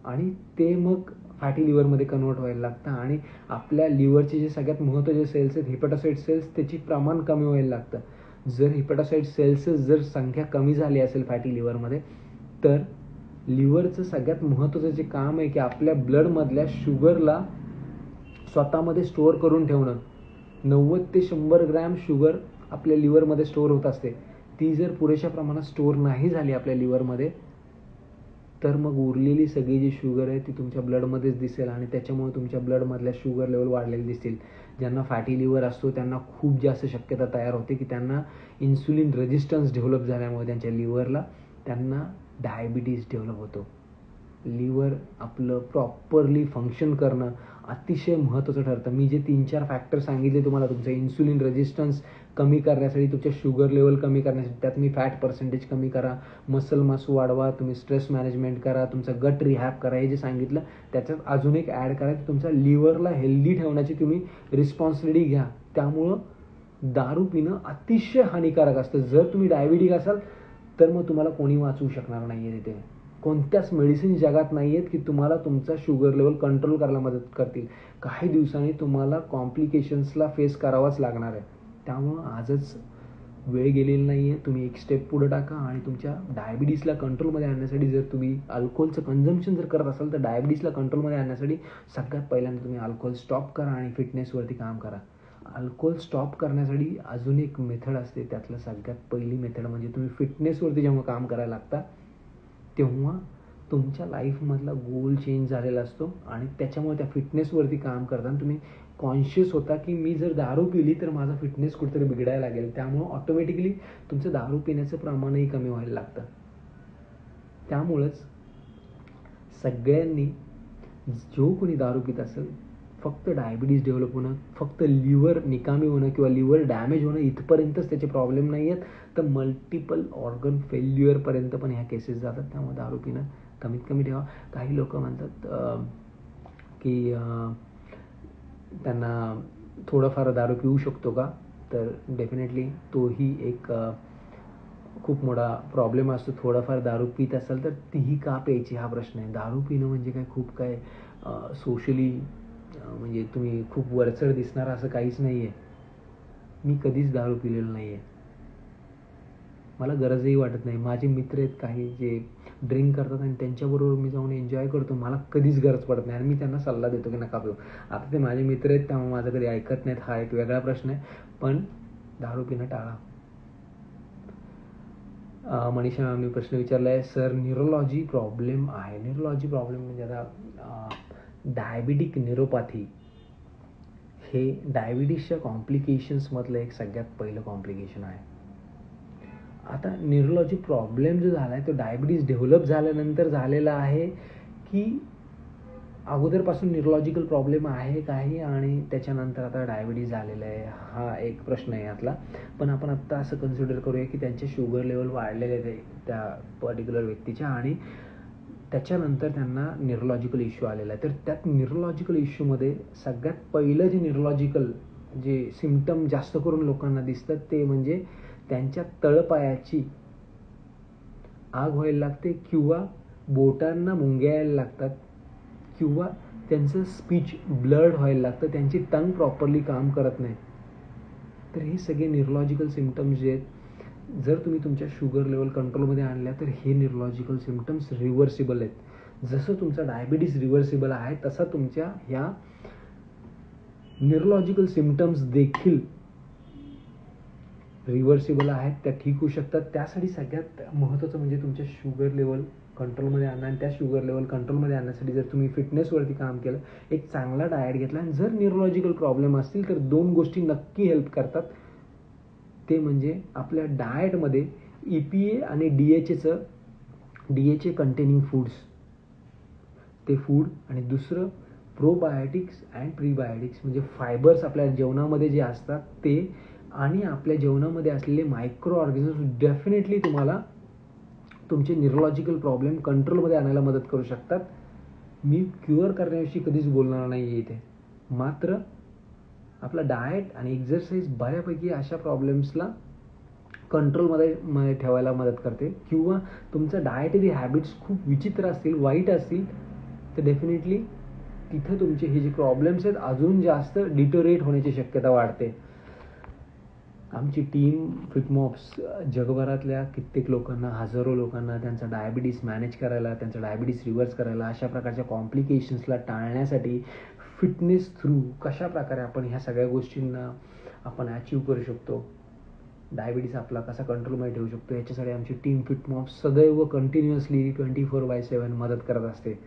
A: आणि ते मग फॅटी लिव्हरमध्ये कन्वर्ट व्हायला लागतं आणि आपल्या लिव्हरचे जे सगळ्यात महत्त्वाचे सेल्स आहेत हिपॅटोसाइट सेल्स त्याची प्रमाण कमी व्हायला लागतं. जर हिपॅटोसाइट सेल्स जर संख्या कमी झाली असेल फॅटी लिव्हरमध्ये तर लिव्हरचं सगळ्यात महत्त्वाचं जे काम आहे की आपल्या ब्लडमधल्या शुगरला स्वतःमध्ये स्टोअर करून ठेवणं. 90 ते 100 ग्रॅम शुगर आपल्या लिव्हरमध्ये स्टोअर होत असते. ती जर पुरेशा प्रमाणात स्टोअर नाही झाली आपल्या लिव्हरमध्ये तर मग उरलेली सगळी जी शुगर आहे ती तुमच्या ब्लडमध्येच दिसेल आणि त्याच्यामुळे तुमच्या ब्लडमधल्या शुगर लेवल वाढलेले दिसतील. ज्यांना फॅटी लिव्हर असतो त्यांना खूप जास्त शक्यता तयार होते की त्यांना इन्सुलिन रेजिस्टन्स डेव्हलप झाल्यामुळे त्यांच्या लिव्हरला त्यांना डायबिटीज डेव्हलप होतो. लिव्हर आपलं प्रॉपरली फंक्शन करणं अतिशय महत्त्वाचं ठरतं. मी जे 3-4 फॅक्टर सांगितले तुम्हाला तुमचं इन्सुलिन रेजिस्टन्स कमी करण्यासाठी, तुमच्या शुगर लेवल कमी करण्यासाठी, त्यात मी फॅट पर्सेंटेज कमी करा, मसल मास वाढवा, तुम्ही स्ट्रेस मॅनेजमेंट करा, तुमचा गट रिहॅब करा, हे जे सांगितलं त्याच्यात अजून एक ॲड करा की तुमच्या लिव्हरला हेल्दी ठेवण्याची तुम्ही रिस्पॉन्सिबिलिटी घ्या. त्यामुळं दारू पिणं अतिशय हानिकारक असतं. जर तुम्ही डायबिटिक असाल तर मग तुम्हाला कोणी वाचवू शकणार नाही आहे तिथे. कोणत्याच मेडिसिन जगात नाही आहेत की तुम्हाला तुमचा शुगर लेवल कंट्रोल करायला मदत करतील. काही दिवसांनी तुम्हाला कॉम्प्लिकेशन्सला फेस करावाच लागणार आहे. त्यामुळं आजच वेळ गेलेली नाही आहे. तुम्ही एक स्टेप पुढे टाका आणि तुमच्या डायबिटीसला कंट्रोलमध्ये आणण्यासाठी जर तुम्ही अल्कोहोलचं कन्झम्पशन जर करत असाल तर डायबिटीसला कंट्रोलमध्ये आणण्यासाठी सगळ्यात पहिल्यांदा तुम्ही अल्कोहोल स्टॉप करा आणि फिटनेसवरती काम करा. अल्कोहोल स्टॉप करण्यासाठी अजून एक मेथड असते. त्यातलं सगळ्यात पहिली मेथड म्हणजे तुम्ही फिटनेसवरती जेव्हा काम करायला लागता तेव्हा तुमच्या लाईफमधला गोल चेंज झालेला असतो आणि त्याच्यामुळे त्या फिटनेसवरती काम करताना तुम्ही कॉन्शियस होता की मी जर दारू पिली तर माझा फिटनेस कुठेतरी बिघडायला लागेल. त्यामुळं ऑटोमॅटिकली तुमचं दारू पिण्याचं प्रमाणही कमी व्हायला लागतं. त्यामुळंच सगळ्यांनी जो कोणी दारू पित असेल फक्त डायबिटीज डेव्हलप होणं, फक्त लिव्हर निकामी होणं किंवा लिव्हर डॅमेज होणं इथपर्यंतच त्याचे प्रॉब्लेम नाही आहेत, तर मल्टिपल ऑर्गन फेल्युअरपर्यंत पण ह्या केसेस जातात. त्यामुळे दारू पिणं कमीत कमी ठेवा. काही लोक म्हणतात की त्यांना थोडंफार दारू पिऊ शकतो का, तर डेफिनेटली तोही एक खूप मोठा प्रॉब्लेम असतो. थोडाफार दारू पित असाल तर तीही का प्यायची हा प्रश्न आहे. दारू पिणं म्हणजे काय खूप काय सोशली म्हणजे तुम्ही खूप वरचढ दिसणार असं काहीच नाही आहे. मी कधीच दारू पिलेलं नाही आहे. मला गरजही वाटत नाही. माझे मित्र आहेत काही जे ड्रिंक करतात आणि त्यांच्याबरोबर मी जाऊन एन्जॉय करतो. मला कधीच गरज पडत नाही आणि मी त्यांना सल्ला देतो की नका पिऊ. आता ते माझे मित्र आहेत त्यामुळे माझं कधी ऐकत नाहीत, हा एक वेगळा प्रश्न आहे. पण दारू पिणं टाळा. मनीषा मॅमनी प्रश्न विचारला आहे, सर न्यूरोलॉजी प्रॉब्लेम आहे. न्यूरोलॉजी प्रॉब्लेम म्हणजे आता डायबिटिक न्यूरोपॅथी हे डायबिटीसच्या कॉम्प्लिकेशन्समधलं एक सगळ्यात पहिलं कॉम्प्लिकेशन आहे. आता न्यूरोलॉजी प्रॉब्लेम जो झाला आहे तो डायबिटीस डेव्हलप झाल्यानंतर झालेला आहे की अगोदरपासून न्यूरोलॉजिकल प्रॉब्लेम आहे काही आणि त्याच्यानंतर आता डायबिटीस झालेला आहे, हा एक प्रश्न आहे यातला. पण आपण आत्ता असं कन्सिडर करूया की त्यांचे शुगर लेवल वाढलेले आहे त्या पर्टिक्युलर व्यक्तीच्या आणि त्याच्यानंतर त्यांना न्यूरोलॉजिकल इश्यू आलेला आहे. तर त्यात न्यूरोलॉजिकल इश्यूमध्ये सगळ्यात पहिलं जे न्यूरोलॉजिकल जे सिम्पटम जास्त करून लोकांना दिसतात ते म्हणजे त्यांच्या तळपायाची आग व्हायला लागते किंवा बोटांना मुंग्या यायला लागतात किंवा त्यांचं स्पीच ब्लर्ड व्हायला लागतं, त्यांची टंग प्रॉपरली काम करत नाही. तर हे सगळे न्यूरोलॉजिकल सिम्पटम्स जे आहेत जर तुम्ही तुमच्या शुगर लेवल कंट्रोलमध्ये आणल्या तर हे न्यूरोलॉजिकल सिम्पटम्स रिव्हर्सिबल आहेत. जसं तुमचा डायबिटीस रिव्हर्सिबल आहे तसा तुमच्या ह्या न्यूरोलॉजिकल सिम्पटम्स देखील रिव्हर्सिबल आहेत, त्या ठीक होऊ शकतात. त्यासाठी सगळ्यात महत्त्वाचं म्हणजे तुमच्या शुगर लेवल कंट्रोलमध्ये आणणं आणि त्या शुगर लेवल कंट्रोलमध्ये आणण्यासाठी जर तुम्ही फिटनेसवरती काम केलं, एक चांगला डाएट घेतला आणि जर न्यूरोलॉजिकल प्रॉब्लेम असतील तर 2 गोष्टी नक्की हेल्प करतात. ते म्हणजे आपल्या डाएटमध्ये EPA आणि DHA कंटेनिंग फूड्स ते फूड आणि दुसरं प्रोबायोटिक्स अँड प्रीबायोटिक्स म्हणजे फायबर्स आपल्या जेवणामध्ये जे असतात ते आणि आपल्या जेवणामध्ये असलेले मायक्रो ऑर्गॅनिझम्स डेफिनेटली तुम्हाला तुमचे न्यूरोलॉजिकल प्रॉब्लेम कंट्रोलमध्ये आणायला मदत करू शकतात. मी क्युअर करण्याविषयी कधीच बोलणार नाही आहे इथे, मात्र आपला डाएट आणि एक्झरसाइज बऱ्यापैकी अशा प्रॉब्लेम्सला कंट्रोलमध्ये ठेवायला मदत करते. किंवा तुमचं डाएटरी हॅबिट्स खूप विचित्र असतील, वाईट असतील तर डेफिनेटली तिथं तुमचे हे जे प्रॉब्लेम्स आहेत अजून जास्त डिटोरेट होण्याची शक्यता वाढते. आमची टीम फिटमॉप्स जगभरातल्या कित्येक लोकांना, हजारो लोकांना त्यांचा डायबिटीस मॅनेज करायला, त्यांचा डायबिटीस रिव्हर्स करायला, अशा प्रकारच्या कॉम्प्लिकेशन्सला टाळण्यासाठी फिटनेस थ्रू कशा प्रकारे आपण ह्या सगळ्या गोष्टींना आपण अचीव करू शकतो, डायबिटीस आपला कसा कंट्रोलमध्ये ठेवू शकतो, याच्यासाठी आमची टीम फिटमॉप्स सदैव कंटिन्युअसली 24/7 मदत करत असते.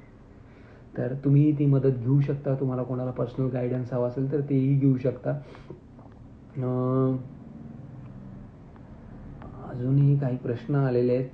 A: तर तुम्ही ती मदत घेऊ शकता. तुम्हाला कोणाला पर्सनल गायडन्स हवा असेल तर तेही घेऊ शकता. अजूनही काही प्रश्न आलेले आहेत.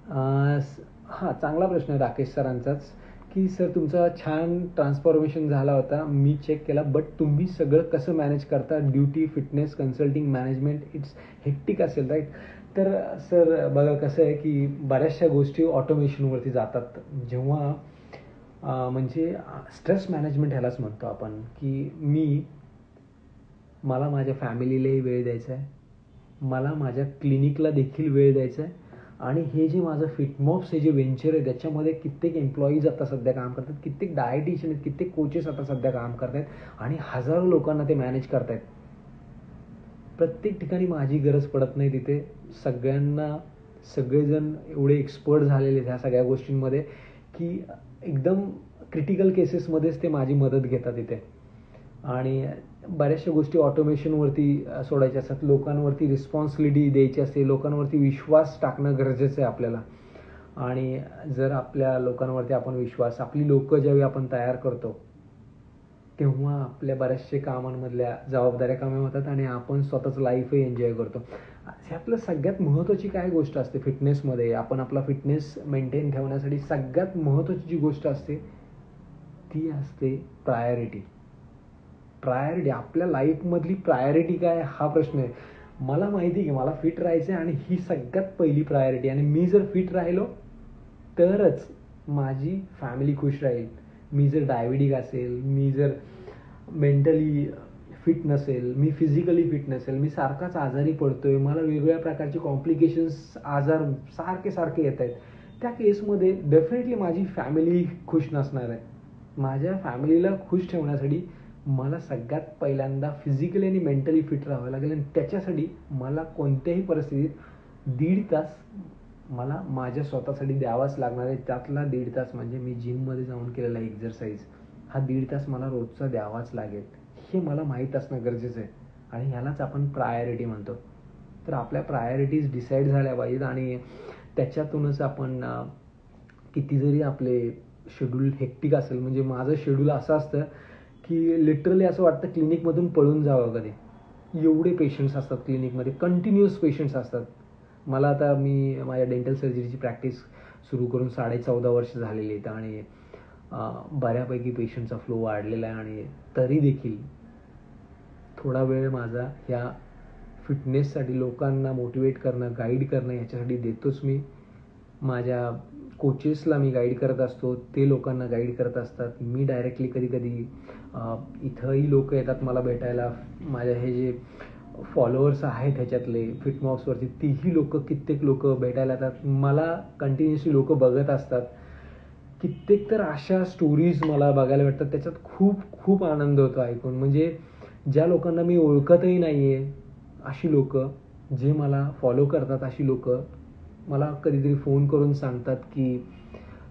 A: हां, चांगला प्रश्न आहे राकेश सरांचाच की सर तुमचा छान ट्रान्सफॉर्मेशन झाला होता, मी चेक केला, बट तुम्ही सगळं कसं मॅनेज करता, duty, fitness, consulting, management, it's hectic असेल राईट. तर सर बघा कसं आहे की बऱ्याचशा गोष्टी ऑटोमेशनवरती जातात. जेव्हा म्हणजे स्ट्रेस मॅनेजमेंट ह्यालाच म्हणतो आपण की मला माझ्या फॅमिलीलाही वेळ द्यायचा आहे, मला माझ्या क्लिनिकला देखील वेळ द्यायचा आहे. आणि हे जे माझं फिटमॉप्स हे जे व्हेंचर आहे त्याच्यामध्ये कित्येक एम्प्लॉईज आता सध्या काम करतात, कित्येक डायटिशियन आहेत, कित्येक कोचेस आता सध्या काम करत आहेत आणि हजारो लोकांना ते मॅनेज करतायत. प्रत्येक ठिकाणी माझी गरज पडत नाही तिथे. सगळेजण एवढे एक्सपर्ट झालेले ह्या सगळ्या गोष्टींमध्ये की एकदम क्रिटिकल केसेसमध्येच ते माझी मदत घेतात इथे. आणि बऱ्याचशा गोष्टी ऑटोमेशनवरती सोडायच्या असतात, लोकांवरती रिस्पॉन्सिबिलिटी द्यायची असते, लोकांवरती विश्वास टाकणं गरजेचं आहे आपल्याला. आणि जर आपल्या लोकांवरती आपण विश्वास, आपली लोकं ज्यावेळी आपण तयार करतो तेव्हा आपल्या बऱ्याचशा कामांमधल्या जबाबदाऱ्या कमी होतात आणि आपण स्वतःच लाईफही एन्जॉय करतो. ह्यातलं सगळ्यात महत्त्वाची काय गोष्ट असते फिटनेसमध्ये, आपण आपला फिटनेस मेंटेन ठेवण्यासाठी सगळ्यात महत्त्वाची जी गोष्ट असते ती असते प्रायोरिटी. आपल्या लाईफमधली प्रायोरिटी काय हा प्रश्न आहे. मला माहिती आहे की मला फिट राहायचं आहे आणि ही सगळ्यात पहिली प्रायोरिटी. आणि मी जर फिट राहिलो तरच माझी फॅमिली खुश राहील. मी जर डायबिटिक असेल, मी जर मेंटली फिट नसेल, मी फिजिकली फिट नसेल, मी सारखाच आजारी पडतोय, मला वेगवेगळ्या प्रकारचे कॉम्प्लिकेशन्स, आजार सारखे येत आहेत, त्या केसमध्ये डेफिनेटली माझी फॅमिली खुश नसणार आहे. माझ्या फॅमिलीला खुश ठेवण्यासाठी मला सगळ्यात पहिल्यांदा फिजिकली आणि मेंटली फिट राहावं लागेल. आणि त्याच्यासाठी मला कोणत्याही परिस्थितीत 1.5 तास मला माझ्या स्वतःसाठी द्यावाच लागणार आहे. त्यातला 1.5 तास म्हणजे मी जिममध्ये जाऊन केलेला एक्झरसाईज, हा 1.5 तास मला रोजचा द्यावाच लागेल. हे मला माहीत असणं गरजेचं आहे आणि ह्यालाच आपण प्रायोरिटी म्हणतो. तर आपल्या प्रायोरिटीज डिसाईड झाल्या पाहिजेत आणि त्याच्यातूनच आपण किती जरी आपले शेड्यूल हेक्टिक असेल, म्हणजे माझं शेड्यूल असं असतं की लिटरली असं वाटतं क्लिनिकमधून पळून जावं कधी. एवढे पेशंट्स असतात क्लिनिकमध्ये, कंटिन्युअस पेशंट्स असतात. मला आता मी माझ्या डेंटल सर्जरीची प्रॅक्टिस सुरू करून 14.5 वर्ष झालेली आहेत आणि बऱ्यापैकी पेशंटचा फ्लो वाढलेला आहे. आणि तरी देखील थोडा वेळ माझा ह्या फिटनेससाठी लोकांना मोटिवेट करणं, गाईड करणं ह्याच्यासाठी देतोच मी. माझ्या कोचेसला मी गाईड करत असतो, ते लोकांना गाईड करत असतात. मी डायरेक्टली कधी इथंही लोक येतात मला भेटायला. माझ्या हे जे फॉलोअर्स आहेत ह्याच्यातले फिटमॉप्सवरती, तीही कित्येक लोक भेटायला येतात. मला कंटिन्युअसली लोक बघत असतात. कित्येक तर अशा स्टोरीज मला बघायला भेटतात, त्याच्यात खूप आनंद होतो ऐकून. म्हणजे ज्या लोकांना मी ओळखतही नाही आहे अशी लोक जे मला फॉलो करतात, अशी लोक मला कधीतरी फोन करून सांगतात की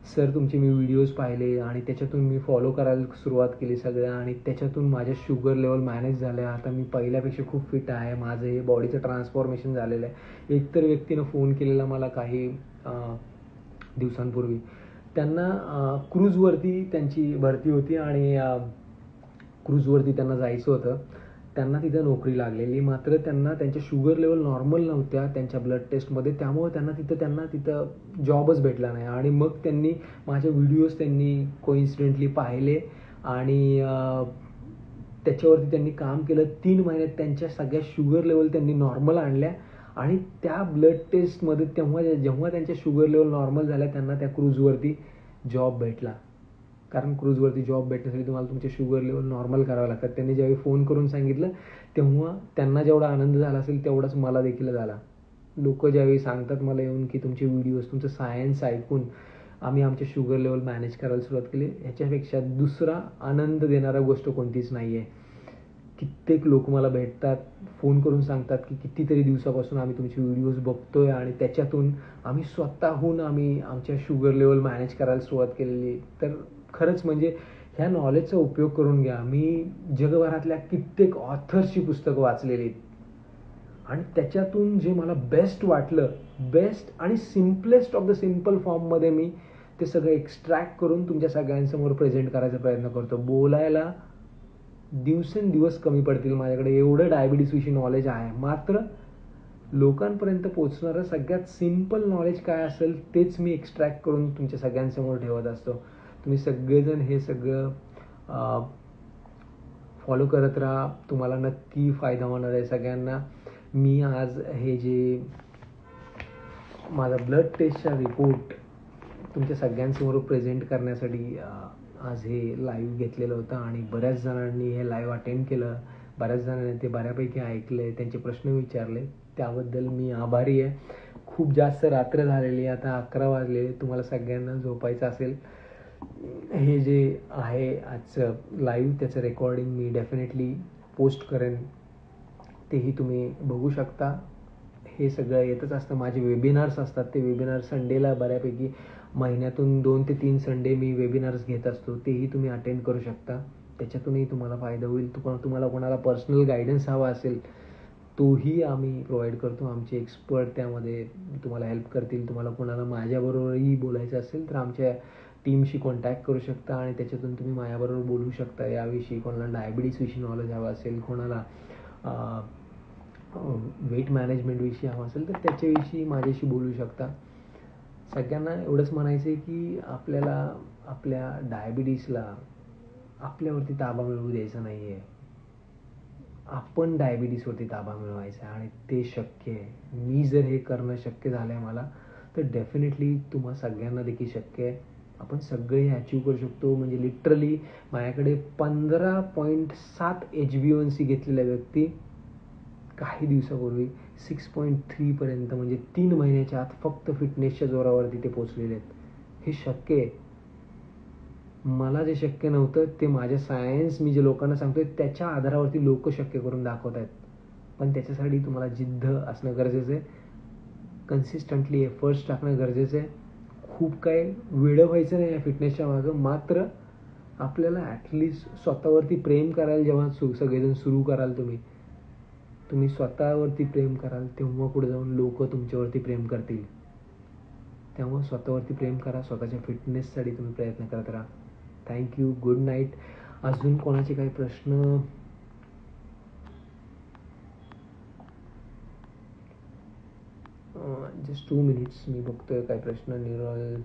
A: सर तुमचे मी व्हिडिओज पाहिले आणि त्याच्यातून मी फॉलो करायला सुरुवात केली सगळ्या आणि त्याच्यातून माझ्या शुगर लेवल मॅनेज झाल्या, आता मी पहिल्यापेक्षा खूप फिट आहे, माझं हे बॉडीचं ट्रान्सफॉर्मेशन झालेलं आहे. एकतर व्यक्तीनं फोन केलेला मला काही दिवसांपूर्वी. त्यांना क्रूजवरती त्यांची भरती होती आणि क्रूजवरती त्यांना जायचं होतं. त्यांना तिथं नोकरी लागलेली, मात्र त्यांना त्यांच्या शुगर लेवल नॉर्मल नव्हत्या त्यांच्या ब्लड टेस्टमध्ये, त्यामुळे त्यांना तिथं जॉबच भेटला नाही. आणि मग त्यांनी माझे व्हिडिओज कोइन्सिडेंटली पाहिले आणि त्याच्यावरती त्यांनी काम केलं. 3 महिन्यात त्यांच्या सगळ्या शुगर लेवल त्यांनी नॉर्मल आणल्या आणि त्या ब्लड टेस्टमध्ये जेव्हा त्यांच्या शुगर लेवल नॉर्मल झाल्या त्यांना त्या क्रूजवरती जॉब भेटला. कारण क्रूजवरती जॉब भेटण्यासाठी तुम्हाला तुमचे शुगर लेवल नॉर्मल करावं लागतात. त्यांनी ज्यावेळी फोन करून सांगितलं तेव्हा त्यांना जेवढा आनंद झाला असेल तेवढाच मला देखील झाला. लोक ज्यावेळी सांगतात मला येऊन की तुमचे व्हिडिओज, तुमचं सायन्स ऐकून आम्ही आमचे शुगर लेवल मॅनेज करायला सुरुवात केली, ह्याच्यापेक्षा दुसरा आनंद देणारा गोष्ट कोणतीच नाही आहे. कित्येक लोक मला भेटतात, फोन करून सांगतात की कितीतरी दिवसापासून आम्ही तुमचे व्हिडिओज बघतोय आणि त्याच्यातून आम्ही स्वतःहून आमच्या शुगर लेवल मॅनेज करायला सुरुवात केलेली. तर खरंच म्हणजे ह्या नॉलेजचा उपयोग करून घ्या. मी जगभरातल्या कित्येक ऑथर्सची पुस्तकं वाचलेली आहेत आणि त्याच्यातून जे मला बेस्ट वाटलं, बेस्ट आणि सिम्पलेस्ट ऑफ द सिम्पल फॉर्ममध्ये मी ते सगळं एक्स्ट्रॅक्ट करून तुमच्या सगळ्यांसमोर प्रेझेंट करायचा प्रयत्न करतो. बोलायला दिवसेंदिवस कमी पडतील माझ्याकडे, एवढं डायबिटीसविषयी नॉलेज आहे. मात्र लोकांपर्यंत पोचणारं सगळ्यात सिम्पल नॉलेज काय असेल तेच मी एक्स्ट्रॅक्ट करून तुमच्या सगळ्यांसमोर ठेवत असतो. तुम्ही सगळेजण हे सगळं फॉलो करत राहा, तुम्हाला नक्की फायदा होणार आहे सगळ्यांना. मी आज हे जे माझा ब्लड टेस्टचा रिपोर्ट तुमच्या सगळ्यांसमोर प्रेझेंट करण्यासाठी आज हे लाईव्ह घेतलेलं होतं आणि बऱ्याच जणांनी हे लाईव्ह अटेंड केलं. बऱ्याच जणांनी ते बऱ्यापैकी ऐकले, त्यांचे प्रश्न विचारले, त्याबद्दल मी आभारी आहे. खूप जास्त रात्र झालेली, आता 11 वाजले, तुम्हाला सगळ्यांना झोपायचं असेल. हे जे आहे आजचं लाईव्ह त्याचं रेकॉर्डिंग मी डेफिनेटली पोस्ट करेन, तेही तुम्ही बघू शकता. हे सगळं येतच असतं. माझे वेबिनार्स असतात, ते वेबिनार संडेला बऱ्यापैकी महिन्यातून 2 ते 3 संडे मी वेबिनार्स घेत असतो, तेही तुम्ही अटेंड करू शकता. त्याच्यातूनही तुम्हाला फायदा होईल. तुम्हाला कोणाला पर्सनल गायडन्स हवा असेल, तोही आम्ही प्रोव्हाइड करतो. आमचे एक्सपर्ट त्यामध्ये तुम्हाला हेल्प करतील. तुम्हाला कोणाला माझ्याबरोबरही बोलायचं असेल तर आमच्या टीमशी कॉन्टॅक्ट करू शकता आणि त्याच्यातून तुम्ही माझ्याबरोबर बोलू शकता याविषयी. कोणाला डायबिटीजविषयी नॉलेज हवं असेल, कोणाला वेट मॅनेजमेंटविषयी हवं असेल तर त्याच्याविषयी माझ्याशी बोलू शकता. सगळ्यांना एवढंच म्हणायचं आहे की आपल्याला आपल्या डायबिटीसला आपल्यावरती ताबा मिळवू द्यायचा नाही आहे. आपण डायबिटीसवरती ताबा मिळवायचा आणि ते शक्य आहे. मी जर हे करणं शक्य झालं आहे मला, तर डेफिनेटली तुम्हा सगळ्यांना देखील शक्य आहे. आपण सगळे हे अचीव करू शकतो. म्हणजे लिटरली माझ्याकडे 15.7 HbA1c घेतलेल्या व्यक्ती काही दिवसापूर्वी 6.3 पर्यंत, म्हणजे 3 महिन्याच्या आत फक्त फिटनेसच्या जोरावरती ते पोचलेले आहेत. हे शक्य आहे. मला जे शक्य नव्हतं ते माझ्या सायन्स, मी जे लोकांना सांगतोय त्याच्या आधारावरती लोक शक्य करून दाखवत आहेत. पण त्याच्यासाठी तुम्हाला जिद्द असणं गरजेचं आहे. कन्सिस्टंटली एफर्ट्स टाकणं गरजेचं आहे. खूप काय वेडं व्हायचं नाही या फिटनेसच्या मागं. मात्र आपल्याला ॲटलिस्ट स्वतःवरती प्रेम करायला जेव्हा सगळेजण सुरू कराल, तुम्ही स्वतःवरती प्रेम कराल, तेव्हा पुढे जाऊन लोक तुमच्यावरती प्रेम करतील. त्यामुळे स्वतःवरती प्रेम करा. स्वतःच्या फिटनेससाठी तुम्ही प्रयत्न करत राहा. थँक्यू. Good night. अजून कोणाचे काही प्रश्न? जस्ट 2 मिनिट्स, मी बघतोय काय प्रश्न. निरल,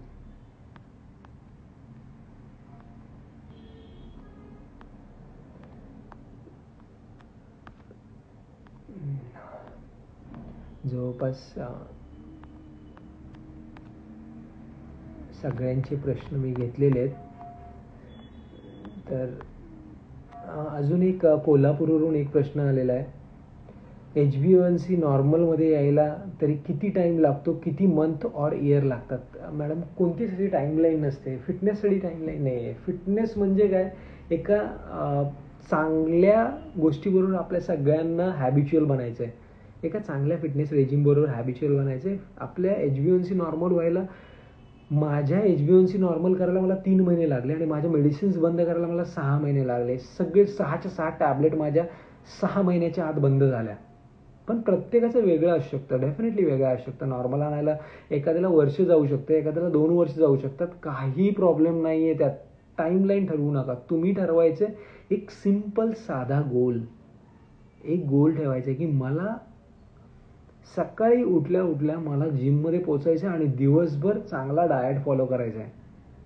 A: जवळपास सगळ्यांचे प्रश्न मी घेतलेले आहेत. तर अजून एक कोल्हापूरवरून एक प्रश्न आलेला आहे. HbA1c नॉर्मलमध्ये यायला तरी किती टाईम लागतो, किती मंथ और इयर लागतात? मॅडम, कोणतीच टाईमलाईन नसते. फिटनेससाठी टाईमलाईन नाही आहे. फिटनेस म्हणजे काय, एका चांगल्या गोष्टीबरोबर आपल्या सगळ्यांना हॅबिच्युअल बनायचं आहे. एका चांगल्या फिटनेस रेजिमबरोबर हॅबिच्युअल बनायचं आहे. आपल्या HbA1c नॉर्मल व्हायला, माझ्या HbA1c नॉर्मल करायला मला 3 महिने लागले आणि माझ्या मेडिसिन्स बंद करायला मला 6 महिने लागले. सगळे 6च्या 6 टॅबलेट माझ्या 6 महिन्याच्या आत बंद झाल्या. पण प्रत्येकाचं वेगळं असू शकतं. डेफिनेटली वेगळं असू शकतं. नॉर्मल आणायला एखाद्याला वर्ष जाऊ शकतं, एखाद्याला 2 वर्ष जाऊ शकतात. काही प्रॉब्लेम नाही आहे त्यात. टाईमलाईन ठरवू नका. तुम्ही ठरवायचं एक सिम्पल साधा गोल. एक गोल ठेवायचा की मला सकाळी उठल्या उठल्या मला जिममध्ये पोचायचं आहे आणि दिवसभर चांगला डाएट फॉलो करायचा आहे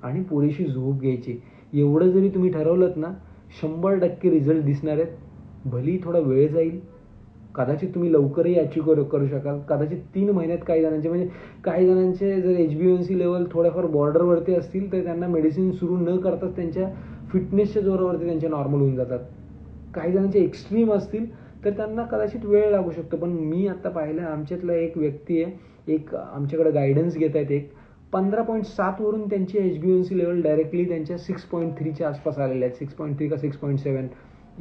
A: आणि पुरेशी झोप घ्यायची. एवढं जरी तुम्ही ठरवलं ना, 100% रिझल्ट दिसणार आहेत. भली थोडा वेळ जाईल, कदाचित तुम्ही लवकरही अचीव करू शकाल. कदाचित 3 महिन्यात. काही जणांचे जर HbA1c लेवल थोड्याफार बॉर्डरवरती असतील तर त्यांना मेडिसिन सुरू न करताच त्यांच्या फिटनेसच्या जोरावरती त्यांच्या नॉर्मल होऊन जातात. काही जणांचे एक्स्ट्रीम असतील तर त्यांना कदाचित वेळ लागू शकतो. पण मी आता पाहिलं, आमच्यातला एक व्यक्ती आहे, एक आमच्याकडे गायडन्स घेत आहेत, एक 15.7 वरून त्यांची HbA1c लेवल डायरेक्टली त्यांच्या 6.3च्या आसपास आलेले आहेत. 6.3 का 6.7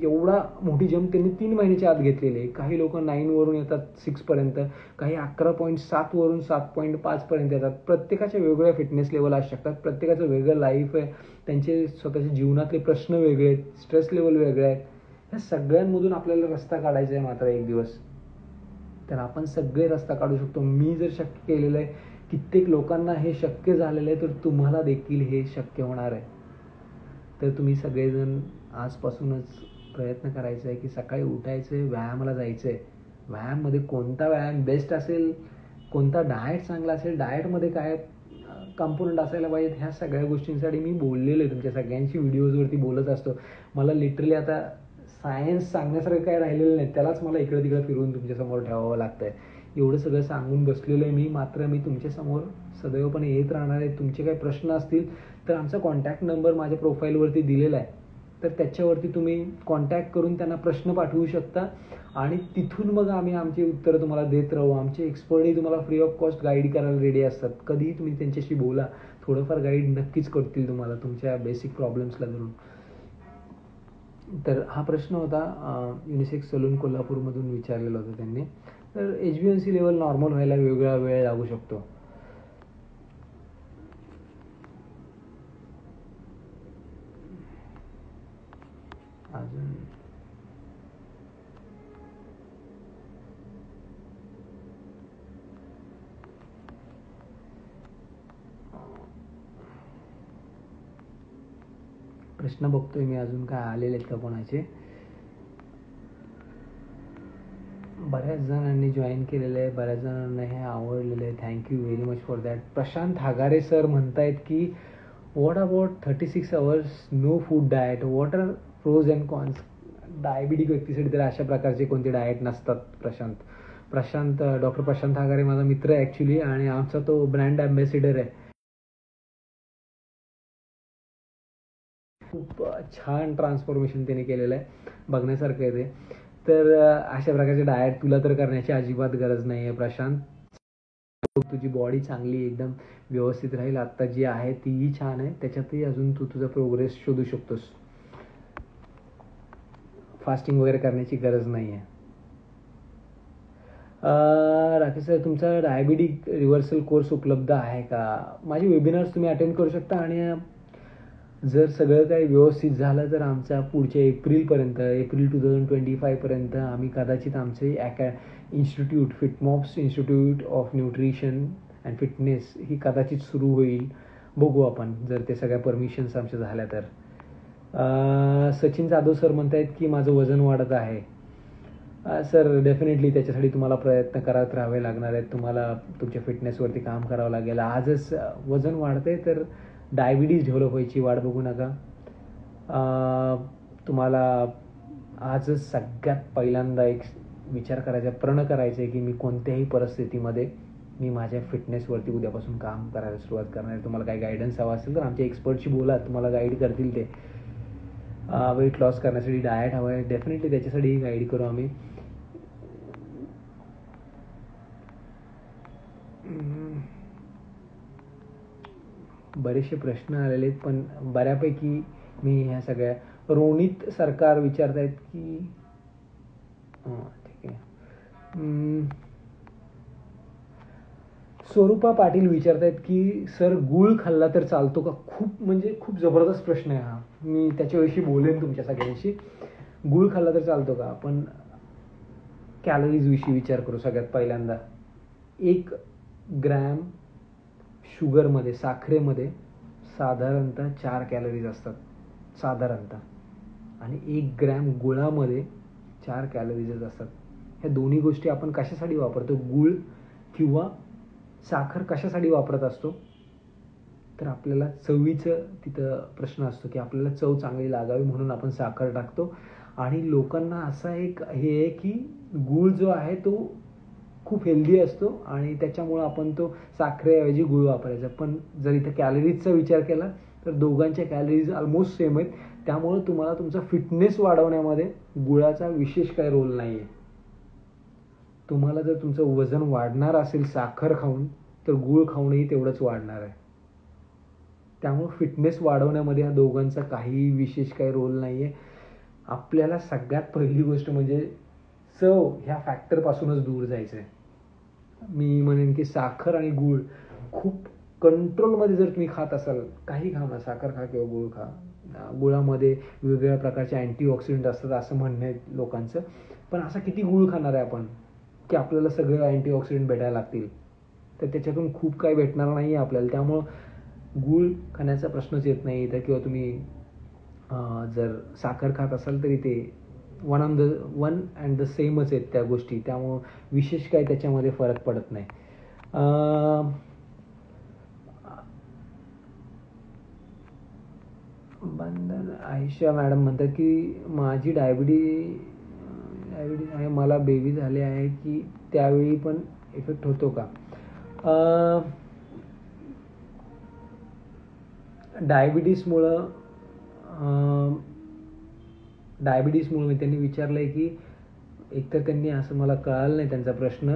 A: एवढा मोठी जंप त्यांनी 3 महिन्याच्या आत घेतलेली आहे. काही लोक 9 वरून येतात 6 पर्यंत, काही 11.7 वरून 7.5 पर्यंत येतात. प्रत्येकाच्या वेगवेगळ्या फिटनेस लेवल असू शकतात. प्रत्येकाचं वेगळं लाईफ आहे. त्यांचे स्वतःच्या जीवनातले प्रश्न वेगळे आहेत, स्ट्रेस लेवल वेगळे आहेत. ह्या सगळ्यांमधून आपल्याला रस्ता काढायचा आहे मात्र एक दिवस. तर आपण सगळे रस्ता काढू शकतो. मी जर शक्य केलेलं आहे, कित्येक लोकांना हे शक्य झालेलं आहे, तर तुम्हाला देखील हे शक्य होणार आहे. तर तुम्ही सगळेजण आजपासूनच प्रयत्न करायचा आहे की सकाळी उठायचं आहे, व्यायामाला जायचं आहे. व्यायाममध्ये कोणता व्यायाम बेस्ट असेल, कोणता डाएट चांगला असेल, डाएटमध्ये काय कंपोनंट असायला पाहिजेत, ह्या सगळ्या गोष्टींसाठी मी बोललेलो आहे. तुमच्या सगळ्यांशी व्हिडिओजवरती बोलत असतो. मला लिटरली आता सायन्स सांगण्यासारखं काय राहिलेलं नाही, त्यालाच मला इकडे तिकडे फिरून तुमच्यासमोर ठेवावं लागतं आहे. एवढं सगळं सांगून बसलेलं आहे मी. मात्र मी तुमच्यासमोर सदैवपणे येत राहणार आहे. तुमचे काही प्रश्न असतील तर आमचा कॉन्टॅक्ट नंबर माझ्या प्रोफाईलवरती दिलेला आहे. तर त्याच्यावरती तुम्ही कॉन्टॅक्ट करून त्यांना प्रश्न पाठवू शकता आणि तिथून मग आम्ही आमची उत्तरं तुम्हाला देत राहू. आमचे एक्सपर्टही तुम्हाला फ्री ऑफ कॉस्ट गाईड करायला रेडी असतात. कधीही तुम्ही त्यांच्याशी बोला, थोडंफार गाईड नक्कीच करतील तुम्हाला तुमच्या बेसिक प्रॉब्लेम्सला धरून. तर हा प्रश्न होता युनिसेक्स सलून कोल्हापूरमधून विचारलेला होता त्यांनी. तर HbA1c लेवल नॉर्मल व्हायला वेगळा वेळ लागू शकतो. अजून प्रश्न बघतोय मी अजून काय आलेले आहेत का कोणाचे. बऱ्याच जणांनी जॉईन केलेलं आहे, बऱ्याच जणांना हे आवडलेलं आहे. Thank you very much for that. Prashant Hagare sir म्हणतायत की what about 36 hours no food diet, what are pros and cons. Diabetic व्यक्तीसाठी तर अशा प्रकारचे कोणते डाएट नसतात. डॉक्टर प्रशांत हागारे माझा मित्र आहे ॲक्च्युली आणि आमचा तो ब्रँड ॲम्बॅसिडर आहे. खूप छान ट्रान्सफॉर्मेशन त्याने केलेलं आहे, बघण्यासारखं आहे ते. तर अशा प्रकारचे डाएट तुला तर करण्याची अजिबात गरज नाही आहे प्रशांत. तुझी बॉडी चांगली एकदम व्यवस्थित राहील. आत्ता जी आहे तीही छान आहे, त्याच्यातही अजून तू तुझा प्रोग्रेस शोधू शकतोस. फास्टिंग वगैरे करण्याची गरज नाही आहे. राकेश सर, तुमचा डायबिटिक रिव्हर्सल कोर्स उपलब्ध आहे का? माझे वेबिनार्स तुम्ही अटेंड करू शकता आणि जर सगळं काही व्यवस्थित झालं तर आमच्या पुढच्या एप्रिल 2025 पर्यंत आम्ही कदाचित आमचे institute, Fitmops institute of nutrition and fitness ही कदाचित सुरू होईल. बघू आपण, जर ते सगळ्या परमिशन्स आमच्या झाल्या तर. सचिन जाधव सर म्हणत आहेत की माझं वजन वाढत आहे. सर डेफिनेटली त्याच्यासाठी तुम्हाला प्रयत्न करत राहावे लागणार आहेत. तुम्हाला तुमच्या फिटनेसवरती काम करावं लागेल. आजच वजन वाढते तर डायबिटीज डेव्हलप व्हायची वाट बघू नका. तुम्हाला आजच सगळ्यात पहिल्यांदा एक विचार करायचा, प्रण करायचं आहे की मी कोणत्याही परिस्थितीमध्ये मी माझ्या फिटनेसवरती उद्यापासून काम करायला सुरुवात करणार आहे. तुम्हाला काही गायडन्स हवा असेल तर आमच्या एक्सपर्टशी बोला, तुम्हाला गाईड करतील ते. वेट लॉस करण्यासाठी डाएट हवं आहे, डेफिनेटली त्याच्यासाठीही गाईड करू आम्ही. बरेचसे प्रश्न आलेले आहेत पण बऱ्यापैकी मी ह्या सगळ्या. रोनित सरकार विचारतायत की ठीक आहे. स्वरूपा पाटील विचारतायत की सर गूळ खाल्ला तर चालतो का? खूप जबरदस्त प्रश्न आहे हा. मी त्याच्याविषयी बोलेन तुमच्या सगळ्यांशी. गूळ खाल्ला तर चालतो का? आपण कॅलरीज विषयी विचार करू. सगळ्यात पहिल्यांदा 1 ग्रॅम शुगरमध्ये, साखरेमध्ये साधारणतः 4 कॅलरीज असतात साधारणतः, आणि 1 ग्रॅम गुळामध्ये 4 कॅलरीज असतात. ह्या दोन्ही गोष्टी आपण कशासाठी वापरतो? गूळ किंवा साखर कशासाठी वापरत असतो? तर आपल्याला चवीचं तिथं प्रश्न असतो की आपल्याला चव चांगली लागावी म्हणून आपण साखर टाकतो. आणि लोकांना असा एक हे आहे की गूळ जो आहे तो खूप हेल्दी असतो आणि त्याच्यामुळं आपण तो साखरेऐवजी गूळ वापरायचा. पण जर इथं कॅलरीजचा विचार केला तर दोघांच्या कॅलरीज ऑलमोस्ट सेम आहेत. त्यामुळं तुम्हाला तुमचा फिटनेस वाढवण्यामध्ये गुळाचा विशेष काही रोल नाही आहे. तुम्हाला जर तुमचं वजन वाढणार असेल साखर खाऊन तर गूळ खाऊनही तेवढंच वाढणार आहे. त्यामुळं फिटनेस वाढवण्यामध्ये ह्या दोघांचा काही विशेष काही रोल नाही आहे. आपल्याला सगळ्यात पहिली गोष्ट म्हणजे चव ह्या फॅक्टरपासूनच दूर जायचं आहे. मी म्हणेन की साखर आणि गूळ खूप कंट्रोलमध्ये जर तुम्ही खात असाल, काही खा, साखर खा किंवा गूळ खा. गुळामध्ये वेगवेगळ्या प्रकारचे अँटीऑक्सिडंट असतात असं म्हणणं आहे लोकांचं. पण असा किती गूळ खाणार आहे आपण की आपल्याला सगळे अँटीऑक्सिडंट भेटायला लागतील? तर त्याच्यातून खूप काही भेटणार नाही आहे आपल्याला. त्यामुळं गूळ खाण्याचा प्रश्नच येत नाही इथं. किंवा तुम्ही जर साखर खात असाल तरी ते वन अँड द सेमच आहेत त्या गोष्टी. त्यामुळं विशेष काही त्याच्यामध्ये फरक पडत नाही. बंधन आयशा मॅडम म्हणतात की माझी डायबिटीज आहे, मला बेबी झाले आहे की त्यावेळी पण इफेक्ट होतो का? डायबिटीसमुळं डायबिटीसमुळे त्यांनी विचारलं आहे की एकतर त्यांनी असं मला कळालं नाही त्यांचा प्रश्न,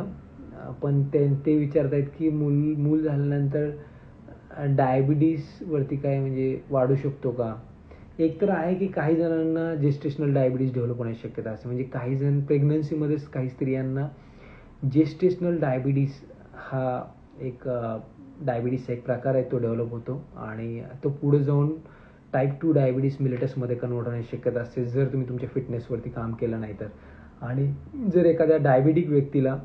A: पण ते विचारत आहेत की मूल झाल्यानंतर डायबिटीसवरती काय म्हणजे वाढू शकतो का. एक तर आहे की काही जणांना जेस्टेशनल डायबिटीस डेव्हलप होण्याची शक्यता असते, म्हणजे काही जण प्रेग्नन्सीमध्येच काही स्त्रियांना जेस्टेशनल डायबिटीस हा एक डायबिटीसचा एक प्रकार आहे, तो डेव्हलप होतो आणि तो पुढे जाऊन टाईप 2 डायबिटीस मिलेटसमध्ये कन्वर्ट होण्याची शक्यता असते जर तुम्ही तुमच्या फिटनेसवरती काम केलं नाही तर. आणि जर एखाद्या डायबिटिक व्यक्तीला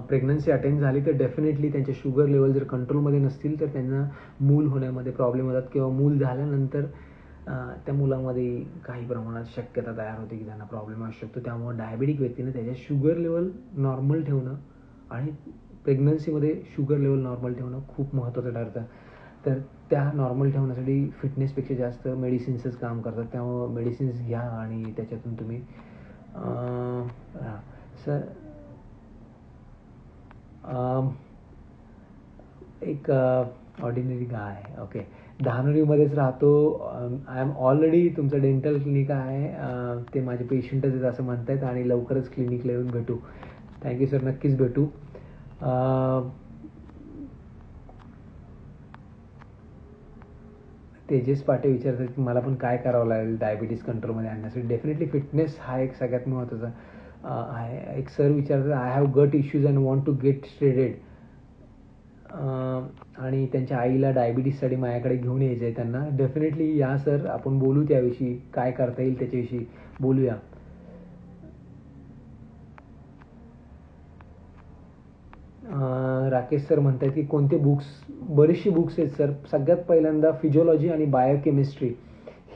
A: प्रेग्नन्सी अटेंड झाली तर डेफिनेटली त्यांचे शुगर लेवल जर कंट्रोलमध्ये नसतील तर त्यांना मूल होण्यामध्ये प्रॉब्लेम होतात किंवा मूल झाल्यानंतर त्या मुलामध्ये काही प्रमाणात शक्यता तयार होते की त्यांना प्रॉब्लेम असू शकतो. त्यामुळे डायबिटिक व्यक्तीने त्याच्या शुगर लेवल नॉर्मल ठेवणं आणि प्रेग्नन्सीमध्ये शुगर लेवल नॉर्मल ठेवणं खूप महत्त्वाचं ठरतं. तर त्या नॉर्मल ठेवण्यासाठी फिटनेसपेक्षा जास्त मेडिसिन्सच काम करतात. त्यामुळं मेडिसिन्स घ्या आणि त्याच्यातून तुम्ही सर एक ऑर्डिनरी गाय, ओके, धानोरीमध्येच राहतो. आय एम ऑलरेडी तुमचं डेंटल क्लिनिक आहे, ते माझे पेशंटच आहेत असं म्हणत आहेत आणि लवकरच क्लिनिकला येऊन भेटू. थँक्यू सर, नक्कीच भेटू. तेजस पाटे विचारतात की मला पण काय करावं लागेल डायबिटीस कंट्रोलमध्ये आणण्यासाठी. डेफिनेटली फिटनेस हा एक सगळ्यात महत्त्वाचा आहे. एक सर विचारतात I have gut issues and want to get started, आणि त्यांच्या आईला डायबिटीससाठी माझ्याकडे घेऊन यायचं आहे त्यांना. डेफिनेटली या सर, आपण बोलू त्याविषयी, काय करता येईल त्याच्याविषयी बोलूया. राकेश सर म्हणतात की कोणते बुक्स. बरेचसे बुक्स आहेत सर. सगळ्यात पहिल्यांदा फिजिओलॉजी आणि बायोकेमिस्ट्री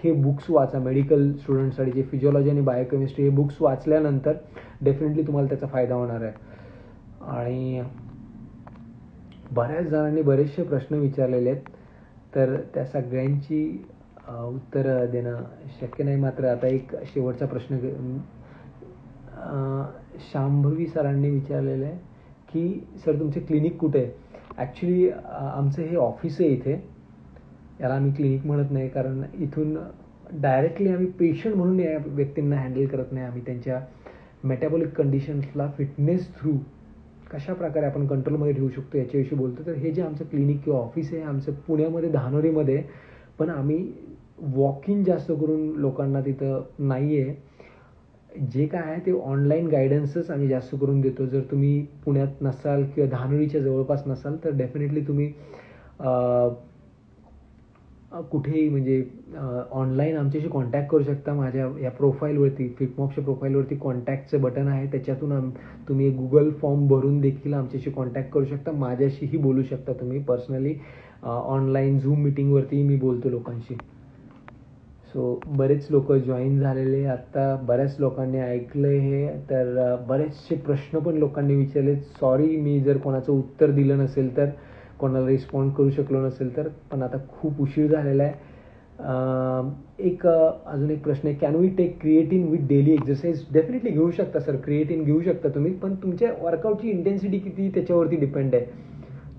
A: हे बुक्स वाचा. मेडिकल स्टुडंटसाठी जे फिजिओलॉजी आणि बायोकेमिस्ट्री हे बुक्स वाचल्यानंतर डेफिनेटली तुम्हाला त्याचा फायदा होणार आहे. आणि बऱ्याच जणांनी बरेचसे प्रश्न विचारलेले आहेत, तर त्या सगळ्यांची उत्तरं देणं शक्य नाही. मात्र आता एक शेवटचा प्रश्न शांभवी सरांनी विचारलेलं आहे की सर तुमचे क्लिनिक कुठे आहे. ॲक्च्युली आमचं हे ऑफिस आहे इथे, याला आम्ही क्लिनिक म्हणत नाही कारण इथून डायरेक्टली आम्ही पेशंट म्हणून या व्यक्तींना हँडल करत नाही. आम्ही त्यांच्या मेटाबॉलिक कंडिशन्सला फिटनेस थ्रू कशा प्रकारे आपण कंट्रोलमध्ये ठेवू शकतो याच्याविषयी बोलतो. तर हे जे आमचं क्लिनिक किंवा ऑफिस आहे आमचं पुण्यामध्ये धानोरीमध्ये, पण आम्ही वॉक इन जास्त करून लोकांना तिथं नाही आहे. जे काय आहे ते ऑनलाईन गायडन्सच आम्ही जास्त करून देतो. जर तुम्ही पुण्यात नसाल किंवा धानोरीच्या जवळपास नसाल तर डेफिनेटली तुम्ही कुठेही म्हणजे ऑनलाईन आमच्याशी कॉन्टॅक्ट करू शकता. माझ्या या प्रोफाईलवरती, फिटमॉपच्या प्रोफाईलवरती कॉन्टॅक्टचं बटन आहे, त्याच्यातून तुम्ही एक गुगल फॉर्म भरून देखील आमच्याशी कॉन्टॅक्ट करू शकता. माझ्याशीही बोलू शकता तुम्ही पर्सनली. ऑनलाईन झूम मिटिंगवरती मी बोलतो लोकांशी. सो बरेच लोक जॉईन झालेले, आत्ता बऱ्याच लोकांनी ऐकलं हे. तर बरेचसे प्रश्न पण लोकांनी विचारले. सॉरी मी जर कोणाचं उत्तर दिलं नसेल तर, कोणाला रिस्पॉन्ड करू शकलो नसेल तर, पण आता खूप उशीर झालेला आहे. अजून एक प्रश्न आहे, can we take creatine with daily exercise. Definitely घेऊ शकता सर, क्रिएटिन घेऊ शकता तुम्ही, पण तुमच्या वर्कआउटची इंटेन्सिटी किती त्याच्यावरती डिपेंड आहे.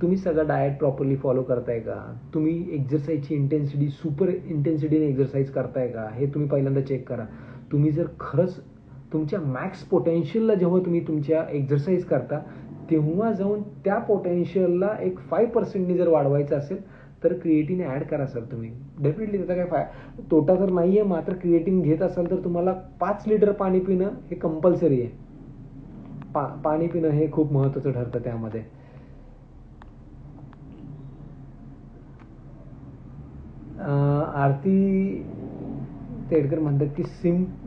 A: तुम्ही सगळं डाएट प्रॉपरली फॉलो करताय का, तुम्ही एक्झरसाईजची इंटेन्सिटी सुपर इंटेन्सिटीने एक्झरसाईज करताय का, हे तुम्ही पहिल्यांदा चेक करा. तुम्ही जर खरंच तुमच्या मॅक्स पोटेन्शियलला जेव्हा तुम्ही तुमच्या एक्झरसाईज करता तेव्हा जाऊन त्या पोटेन्शियलला एक 5% जर वाढवायचं असेल तर क्रिएटिन ॲड करा सर तुम्ही. डेफिनेटली त्याचा काय तोटा तर नाही आहे. मात्र क्रिएटिन घेत असाल तर तुम्हाला 5 लिटर पाणी पिणं हे कंपल्सरी आहे. पाणी पिणं हे खूप महत्त्वाचं ठरतं त्यामध्ये. आरती तेडकर म्हणतात की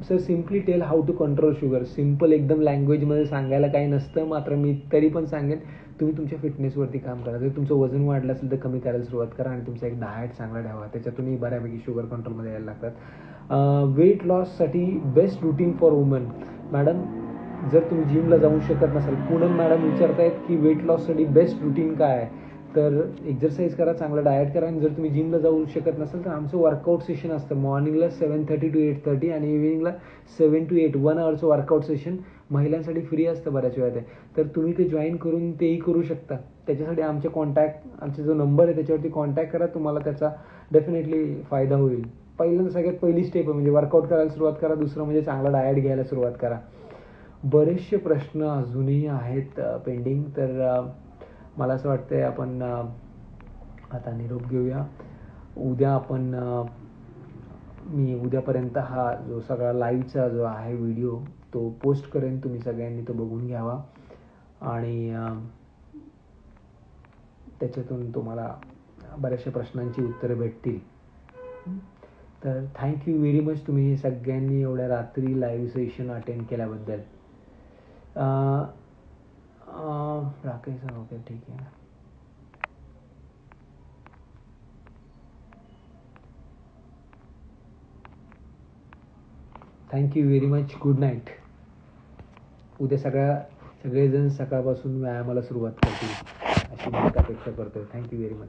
A: sir simply tell how to control sugar. Simple एकदम लँग्वेजमध्ये सांगायला काही नसतं, मात्र मी तरी पण सांगेन तुम्ही तुमच्या फिटनेसवरती काम करा. जर तुमचं वजन वाढलं असेल तर कमी करायला सुरुवात करा आणि तुमचा एक डाएट चांगला ठेवा, त्याच्यातूनही बऱ्यापैकी शुगर कंट्रोलमध्ये यायला लागतात. वेट लॉससाठी best routine for woman. Madam जर तुम्ही जिमला जाऊ शकत नसाल, पूनम मॅडम विचारतायत की वेट लॉससाठी बेस्ट रुटीन काय आहे, तर एक्झरसाईज करा, चांगला डाएट करा. आणि जर तुम्ही जिमला जाऊ शकत नसाल तर आमचं वर्कआउट सेशन असतं मॉर्निंगला 7:30 to 8:30 आणि इव्हिनिंगला 7 to 8 1 आवरचं वर्कआउट सेशन महिलांसाठी फ्री असतं बऱ्याच वेळा ते. तर तुम्ही ते जॉईन करून तेही करू शकता. त्याच्यासाठी आमचा जो नंबर आहे त्याच्यावरती कॉन्टॅक्ट करा, तुम्हाला त्याचा डेफिनेटली फायदा होईल. पहिल्यांदा सगळ्यात पहिली स्टेप आहे म्हणजे वर्कआउट करायला सुरुवात करा. दुसरं म्हणजे चांगला डाएट घ्यायला सुरुवात करा. बरेचसे प्रश्न अजूनही आहेत पेंडिंग. तर मला असं वाटतंय आपण आता निरोप घेऊया. उद्या आपण मी उद्यापर्यंत हा जो सगळा लाईव्हचा जो आहे व्हिडिओ तो पोस्ट करेन. तुम्ही सगळ्यांनी तो बघून घ्यावा आणि त्याच्यातून तुम्हाला बऱ्याचशा प्रश्नांची उत्तरं भेटतील. तर थँक्यू व्हेरी मच तुम्ही सगळ्यांनी एवढ्या रात्री लाईव्ह सेशन अटेंड केल्याबद्दल. राकेश सर ओके ठीक आहे. Thank you very much. Good night. उद्या सगळेजण सकाळपासून व्यायामाला सुरुवात करतील अशी मी अपेक्षा करतोय. Thank you very much.